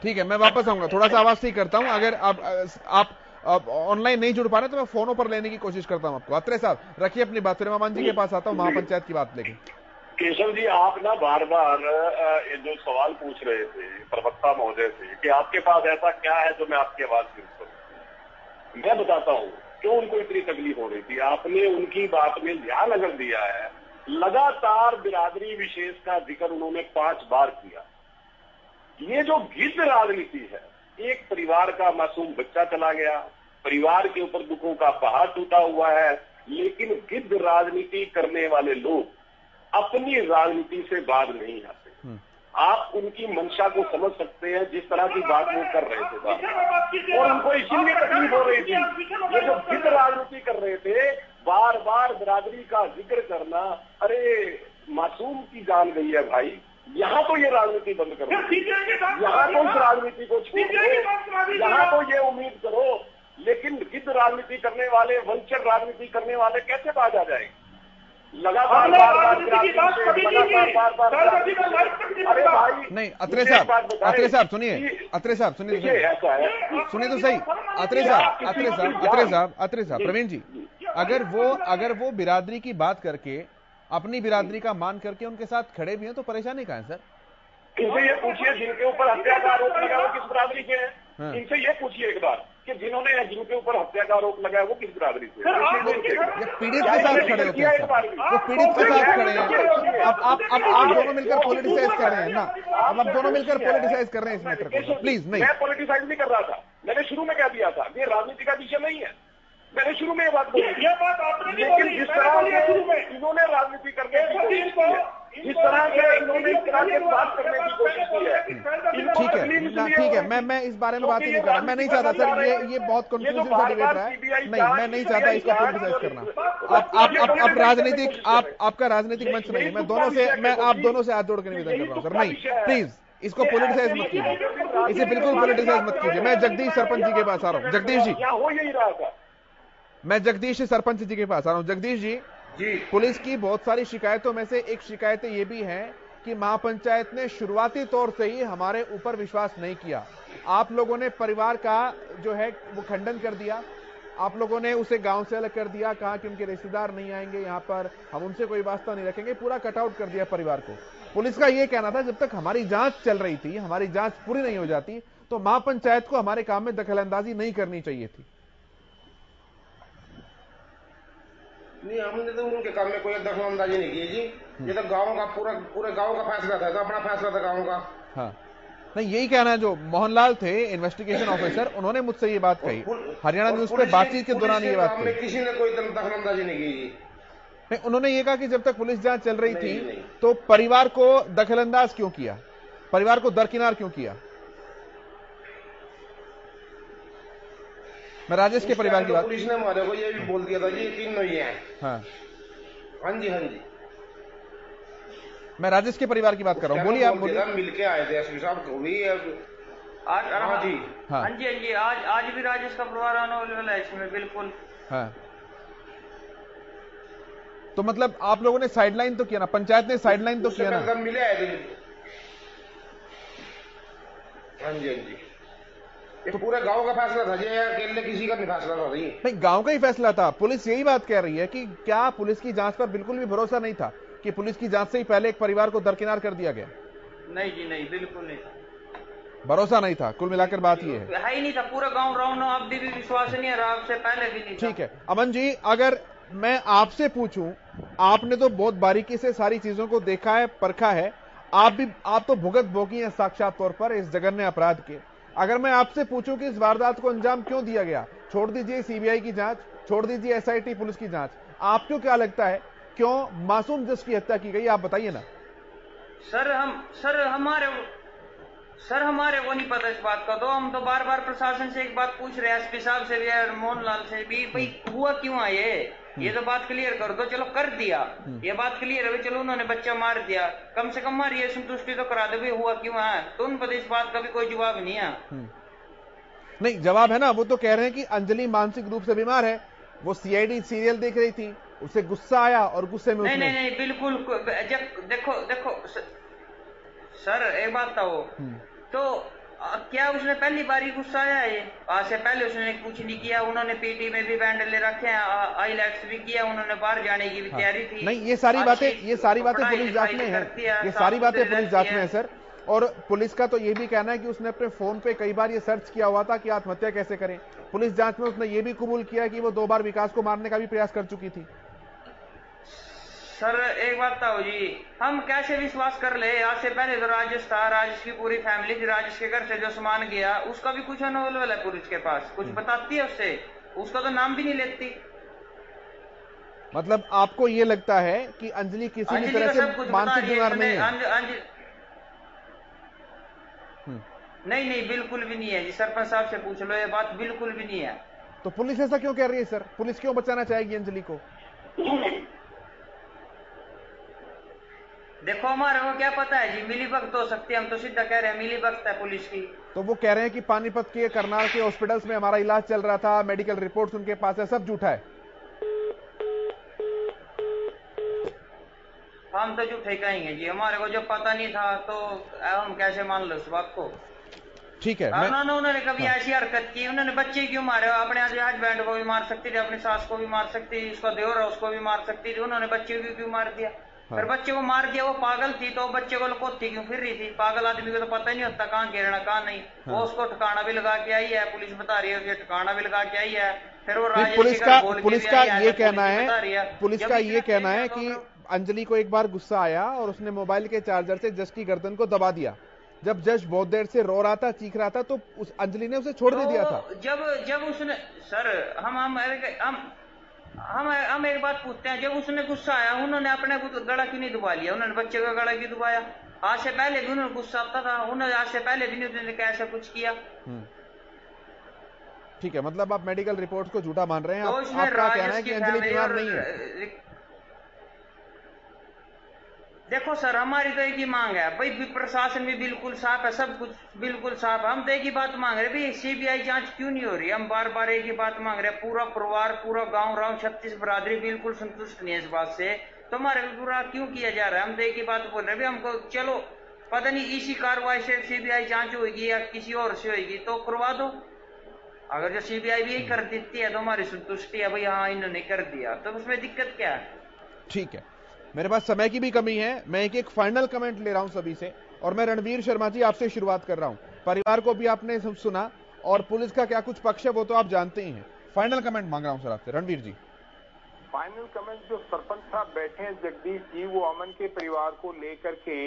[SPEAKER 1] ठीक है, मैं वापस आऊंगा, थोड़ा सा आवाज ठीक करता हूं। अगर आप ऑनलाइन नहीं जुड़ पा रहे तो मैं फोनों पर लेने की कोशिश करता हूं आपको। अत्रे साहब रखिए अपनी बात, फिर मामान जी के पास आता हूं महापंचायत की बात लेके।
[SPEAKER 6] केशव जी, आप ना बार बार जो सवाल पूछ रहे थे प्रवक्ता महोदय से कि आपके पास ऐसा क्या है जो मैं आपकी आवाज सुन सकूं, मैं बताता हूं क्यों उनको इतनी तकलीफ हो रही थी। आपने उनकी बात में ध्यान अगर दिया है, लगातार बिरादरी विशेष का जिक्र उन्होंने 5 बार किया। ये जो गिद्ध राजनीति है, एक परिवार का मासूम बच्चा चला गया, परिवार के ऊपर दुखों का पहाड़ टूटा हुआ है, लेकिन गिद्ध राजनीति करने वाले लोग अपनी राजनीति से बाहर नहीं आते। आप उनकी मंशा को समझ सकते हैं, जिस तरह की बात वो कर रहे थे बात, और उनको इसीलिए तकलीफ हो रही थी। ये जो गिद्ध राजनीति कर रहे थे, बार बार बिरादरी का जिक्र करना, अरे मासूम की जान गई है भाई, यहाँ तो ये राजनीति बंद करो, यहाँ तो इस राजनीति को छोड़ दो, यहाँ तो ये उम्मीद करो। लेकिन गिद्ध राजनीति करने वाले, वंचक राजनीति करने वाले कैसे बाज आ जाएंगे? लगातार बार अरे भाई
[SPEAKER 1] नहीं, अत्रे साहब सुनिए, अत्रे साहब सुनिए तो सही। अत्रे साहब प्रवीण जी, अगर वो बिरादरी की बात करके, अपनी बिरादरी का मान करके उनके साथ खड़े भी हैं तो परेशानी कहाँ है सर?
[SPEAKER 6] इनसे ये पूछिए जिनके ऊपर हत्या का आरोप लगा वो किस बिरादरी के हैं? इनसे ये पूछिए एक बार कि जिनके ऊपर हत्या का आरोप लगा है वो किस बिरादरी से?
[SPEAKER 1] पीड़ित के साथ खड़े होते हैं, वो पीड़ित के साथ खड़े हैं। अब आप दोनों मिलकर पॉलिटिसाइज कर रहे हैं ना, अब आप दोनों मिलकर पॉलिटिसाइज कर रहे हैं इस मैटर को। प्लीज नहीं,
[SPEAKER 6] मैं पॉलिटिसाइज नहीं कर रहा था, मैंने शुरू में कह दिया था ये राजनीति का विषय नहीं है, मैंने शुरू में ये बात बोली। लेकिन जिस तरह से इन्होंने राजनीति करने की कोशिश की है, जिस तरह से इन्होंने इस तरह से बात करने की कोशिश की है,
[SPEAKER 1] ठीक है, मैं इस बारे में बात ही नहीं कर रहा। मैं नहीं चाहता सर, ये बहुत कंफ्यूजिंग सा डिबेट रहा है। नहीं, मैं नहीं चाहता इसको पॉलिटिसाइज करना। आप राजनीतिक, आपका राजनीतिक मंच नहीं है। मैं आप दोनों से हाथ जोड़ के निवेदन कर रहा हूँ सर, नहीं प्लीज इसको पॉलिटिसाइज मत कीजिए, इसे बिल्कुल पॉलिटिसाइज मत कीजिए। मैं जगदीश सरपंच जी के पास आ रहा हूँ। जगदीश जी,
[SPEAKER 6] हो यही रहा था।
[SPEAKER 1] मैं जगदीश सरपंच जी के पास आ रहा हूँ। जगदीश जी, पुलिस की बहुत सारी शिकायतों में से एक शिकायतें ये भी हैं कि महापंचायत ने शुरुआती तौर से ही हमारे ऊपर विश्वास नहीं किया। आप लोगों ने परिवार का जो है वो खंडन कर दिया, आप लोगों ने उसे गांव से अलग कर दिया, कहा कि उनके रिश्तेदार नहीं आएंगे यहाँ पर, हम उनसे कोई वास्ता नहीं रखेंगे, पूरा कटआउट कर दिया परिवार को। पुलिस का यह कहना था जब तक हमारी जांच चल रही थी, हमारी जांच पूरी नहीं हो जाती तो महापंचायत को हमारे काम में दखलंदाजी नहीं करनी चाहिए थी।
[SPEAKER 8] नहीं, हमने तो उनके काम में कोई दखलंदाजी नहीं की जी। ये तो गांव का पूरे गांव का फैसला था, तो अपना फैसला था गांव का।
[SPEAKER 1] हाँ, नहीं यही कहना है। जो मोहनलाल थे इन्वेस्टिगेशन ऑफिसर, उन्होंने मुझसे ये बात कही, हरियाणा न्यूज पे बातचीत के दौरान ये बात कही।
[SPEAKER 8] किसी ने कोई दखलंदाजी नहीं की जी।
[SPEAKER 1] नहीं, उन्होंने ये कहा कि जब तक पुलिस जांच चल रही थी तो परिवार को दखलंदाज क्यों किया, परिवार को दरकिनार क्यों किया। मैं राजेश के परिवार की बात,
[SPEAKER 8] पुलिस ने हमारे को ये भी बोल दिया था जी, 3 ही है।
[SPEAKER 1] हाँ
[SPEAKER 8] जी, हाँ जी,
[SPEAKER 1] मैं राजेश के परिवार की बात कर रहा हूँ। बोलिए आप, बोलिए।
[SPEAKER 8] मिलके आए थे एसपी साहब को भी आज। हाँ जी,
[SPEAKER 9] हाँ जी, आज भी राजेश का परिवार अवेलेबल है इसमें, बिल्कुल।
[SPEAKER 1] हाँ, तो मतलब आप लोगों ने साइडलाइन तो किया ना, पंचायत ने साइडलाइन तो किया ना।
[SPEAKER 8] मिले आए थे हाँ जी, हाँ जी। ये पूरे गांव का फैसला था जी, अकेले किसी का नहीं फैसला था जी।
[SPEAKER 1] नहीं, गांव का ही फैसला था। पुलिस यही बात कह रही है कि क्या पुलिस की जांच पर बिल्कुल भी भरोसा नहीं था कि पुलिस की जांच से ही पहले एक परिवार को दरकिनार कर दिया गया?
[SPEAKER 9] नहीं जी, नहीं, बिल्कुल नहीं था,
[SPEAKER 1] भरोसा नहीं था। कुल मिलाकर बात ये
[SPEAKER 9] है ही नहीं था। पूरा गांव राउंड अब भी विश्वास नहीं है, आपसे पहले भी नहीं था।
[SPEAKER 1] ठीक है अमन जी, अगर मैं आपसे पूछूं, आपने तो बहुत बारीकी से सारी चीजों को देखा है, परखा है, आप तो भुगत भोगी हैं साक्षात तौर पर इस जघन्य अपराध के। अगर मैं आपसे पूछूं कि इस वारदात को अंजाम क्यों दिया गया, छोड़ दीजिए सीबीआई की जांच, छोड़ दीजिए एसआईटी पुलिस की जांच, आपको क्या लगता है क्यों मासूम जज की हत्या की गई? आप बताइए ना।
[SPEAKER 9] सर हमारे वो नहीं पता इस बात का। तो हम तो बार बार प्रशासन से एक बात पूछ रहे हैं, एसपी साहब से भी और मोहनलाल से भी, भाई हुआ क्यों है ये तो बात क्लियर कर दो। चलो कर दिया, ये बात क्लियर है, चलो उन्होंने बच्चा मार दिया, कम से कम मारिए, संतुष्टि तो करा दो, हुआ क्यों है। तो उन पर इस बात का भी कोई जवाब नहीं है।
[SPEAKER 1] नहीं, जवाब है ना। वो तो कह रहे हैं कि अंजलि मानसिक रूप से बीमार है, वो सीआईडी सीरियल देख रही थी, उसे गुस्सा आया और गुस्से में
[SPEAKER 9] नहीं बिल्कुल। देखो सर, एक बात था वो तो क्या उसने पहली बार ही गुस्सा आया है? आज से पहले उसने कुछ नहीं किया। उन्होंने पीटी में भी बैंड ले रखे हैं, आईलेट्स भी किया, उन्होंने बाहर जाने की भी तैयारी थी।
[SPEAKER 1] नहीं, ये सारी बातें पुलिस जांच में है, ये सारी बातें पुलिस जांच में है सर। और पुलिस का तो ये भी कहना है कि उसने अपने फोन पे कई बार ये सर्च किया हुआ था कि आत्महत्या कैसे करें। पुलिस जांच में उसने ये भी कबूल किया कि वो 2 बार विकास को मारने का भी प्रयास कर चुकी थी।
[SPEAKER 9] सर एक बात था जी, हम कैसे विश्वास कर ले? आज से पहले तो राजेश था, राजेश की पूरी फैमिली थी, राजेश के घर से जो सामान गया उसका भी कुछ अनअवेलेबल है पुलिस के पास, कुछ बताती है उससे, उसका तो नाम भी नहीं लेती।
[SPEAKER 1] मतलब आपको ये लगता है कि अंजलि किसी भी तरह से मानसिक बीमार नहीं है?
[SPEAKER 9] नहीं, बिल्कुल भी नहीं है जी। सरपंच साहब से पूछ लो, ये बात बिल्कुल भी नहीं है।
[SPEAKER 1] तो पुलिस ऐसा क्यों कह रही है सर? पुलिस क्यों बचाना चाहेगी अंजलि को?
[SPEAKER 9] देखो हमारे को क्या पता है जी, मिलीभगत हो सकती है, हम तो सीधा कह रहे हैं मिलीभगत है पुलिस की।
[SPEAKER 1] तो वो कह रहे हैं कि पानीपत के करनाल के हॉस्पिटल्स में हमारा इलाज चल रहा था, मेडिकल रिपोर्ट्स उनके पास है, सब झूठा है।
[SPEAKER 9] हम तो झूठे कहेंगे जी, हमारे को जब पता नहीं था तो हम कैसे मान लो इस बात को?
[SPEAKER 1] ठीक है।
[SPEAKER 9] उन्होंने कभी ऐसी हरकत की? उन्होंने बच्चे क्यों मारे? अपने हस्बैंड को भी मार सकती थी, अपनी सास को भी मार सकती थी, उसका देवर है उसको भी मार सकती थी, उन्होंने बच्चे को क्यों मार दिया? फिर बच्चे को मार दिया, वो पागल थी तो बच्चे को लकोती क्यों फिर रही थी? पागल आदमी को तो पता ही नहीं होता कहाँ गिरना कहाँ नहीं। वो उसको ठिकाना भी लगा के आई है, पुलिस बता रही है ठिकाना भी लगा के आई है। फिर वो
[SPEAKER 1] पुलिस का ये कहना है कि अंजलि को एक बार गुस्सा आया और उसने मोबाइल के चार्जर से जज की गर्दन को दबा दिया। जब जज बहुत देर से रो रहा था, चीख रहा था, तो उस अंजलि ने उसे छोड़ दिया था।
[SPEAKER 9] जब उसने सर हम एक बात पूछते हैं, जब उसने गुस्सा आया उन्होंने अपने गला क्यों नहीं दबा लिया? उन्होंने बच्चे का गला क्यों दबाया? आज से पहले भी उन्होंने गुस्सा आता था, उन्होंने आज से पहले भी नहीं उन्होंने कैसा कुछ किया।
[SPEAKER 1] ठीक है, मतलब आप मेडिकल रिपोर्ट को झूठा मान रहे हैं। आपका कहना है कि अंजलि बीमार नहीं है।
[SPEAKER 9] देखो सर, हमारी तो एक ही मांग है भाई, प्रशासन भी बिल्कुल साफ है, सब कुछ बिल्कुल साफ है। हम तो एक ही बात मांग रहे भाई, सीबीआई जांच क्यों नहीं हो रही? हम बार बार एक ही बात मांग रहे हैं। पूरा परिवार, पूरा गांव राव 36 बरादरी बिल्कुल संतुष्ट नहीं है इस बात से। तो हमारे पूरा क्यों किया जा रहा है? हम तो एक ही बात बोल रहे हैं, हमको चलो पता नहीं इसी कार्रवाई से सीबीआई जांच होगी या किसी और से होगी तो करवा दो। अगर जो सीबीआई भी कर देती है तो हमारी संतुष्टि है भाई, हाँ इन्होंने कर दिया, तो उसमें दिक्कत क्या है?
[SPEAKER 1] ठीक है, मेरे पास समय की भी कमी है, मैं एक फाइनल कमेंट ले रहा हूं सभी से, और मैं रणवीर शर्मा जी आपसे शुरुआत कर रहा हूं। परिवार को भी आपने सुना और पुलिस का क्या कुछ पक्ष है वो तो आप जानते ही हैं। फाइनल कमेंट मांग रहा हूं सर आपसे, रणवीर जी।
[SPEAKER 10] फाइनल कमेंट, जो सरपंच साहब बैठे हैं जगदीश जी, वो अमन के परिवार को लेकर के,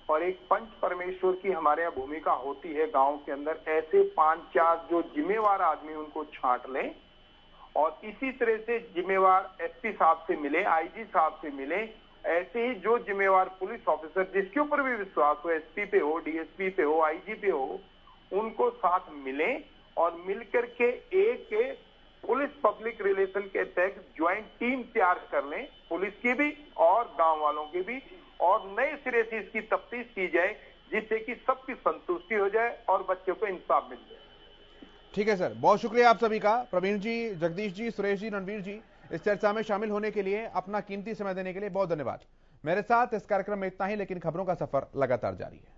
[SPEAKER 10] और एक पंच परमेश्वर की हमारे यहाँ भूमिका होती है गांव के अंदर, ऐसे 5-4 जो जिम्मेवार आदमी उनको छांट लें और इसी तरह से जिम्मेवार एसपी साहब से मिले, आईजी साहब से मिले, ऐसे ही जो जिम्मेवार पुलिस ऑफिसर जिसके ऊपर भी विश्वास हो, एसपी पे हो, डीएसपी पे हो, आईजी पे हो, उनको साथ मिले और मिलकर के एक पुलिस पब्लिक रिलेशन के तहत ज्वाइंट टीम तैयार कर लें, पुलिस की भी और गांव वालों की भी, और नए सिरे से इसकी तफ्तीश की जाए जिससे कि सबकी संतुष्टि हो जाए और बच्चों को इंसाफ मिल जाए।
[SPEAKER 1] ठीक है सर, बहुत शुक्रिया आप सभी का, प्रवीण जी, जगदीश जी, सुरेश जी, रणवीर जी, इस चर्चा में शामिल होने के लिए, अपना कीमती समय देने के लिए बहुत धन्यवाद। मेरे साथ इस कार्यक्रम में इतना ही, लेकिन खबरों का सफर लगातार जारी है।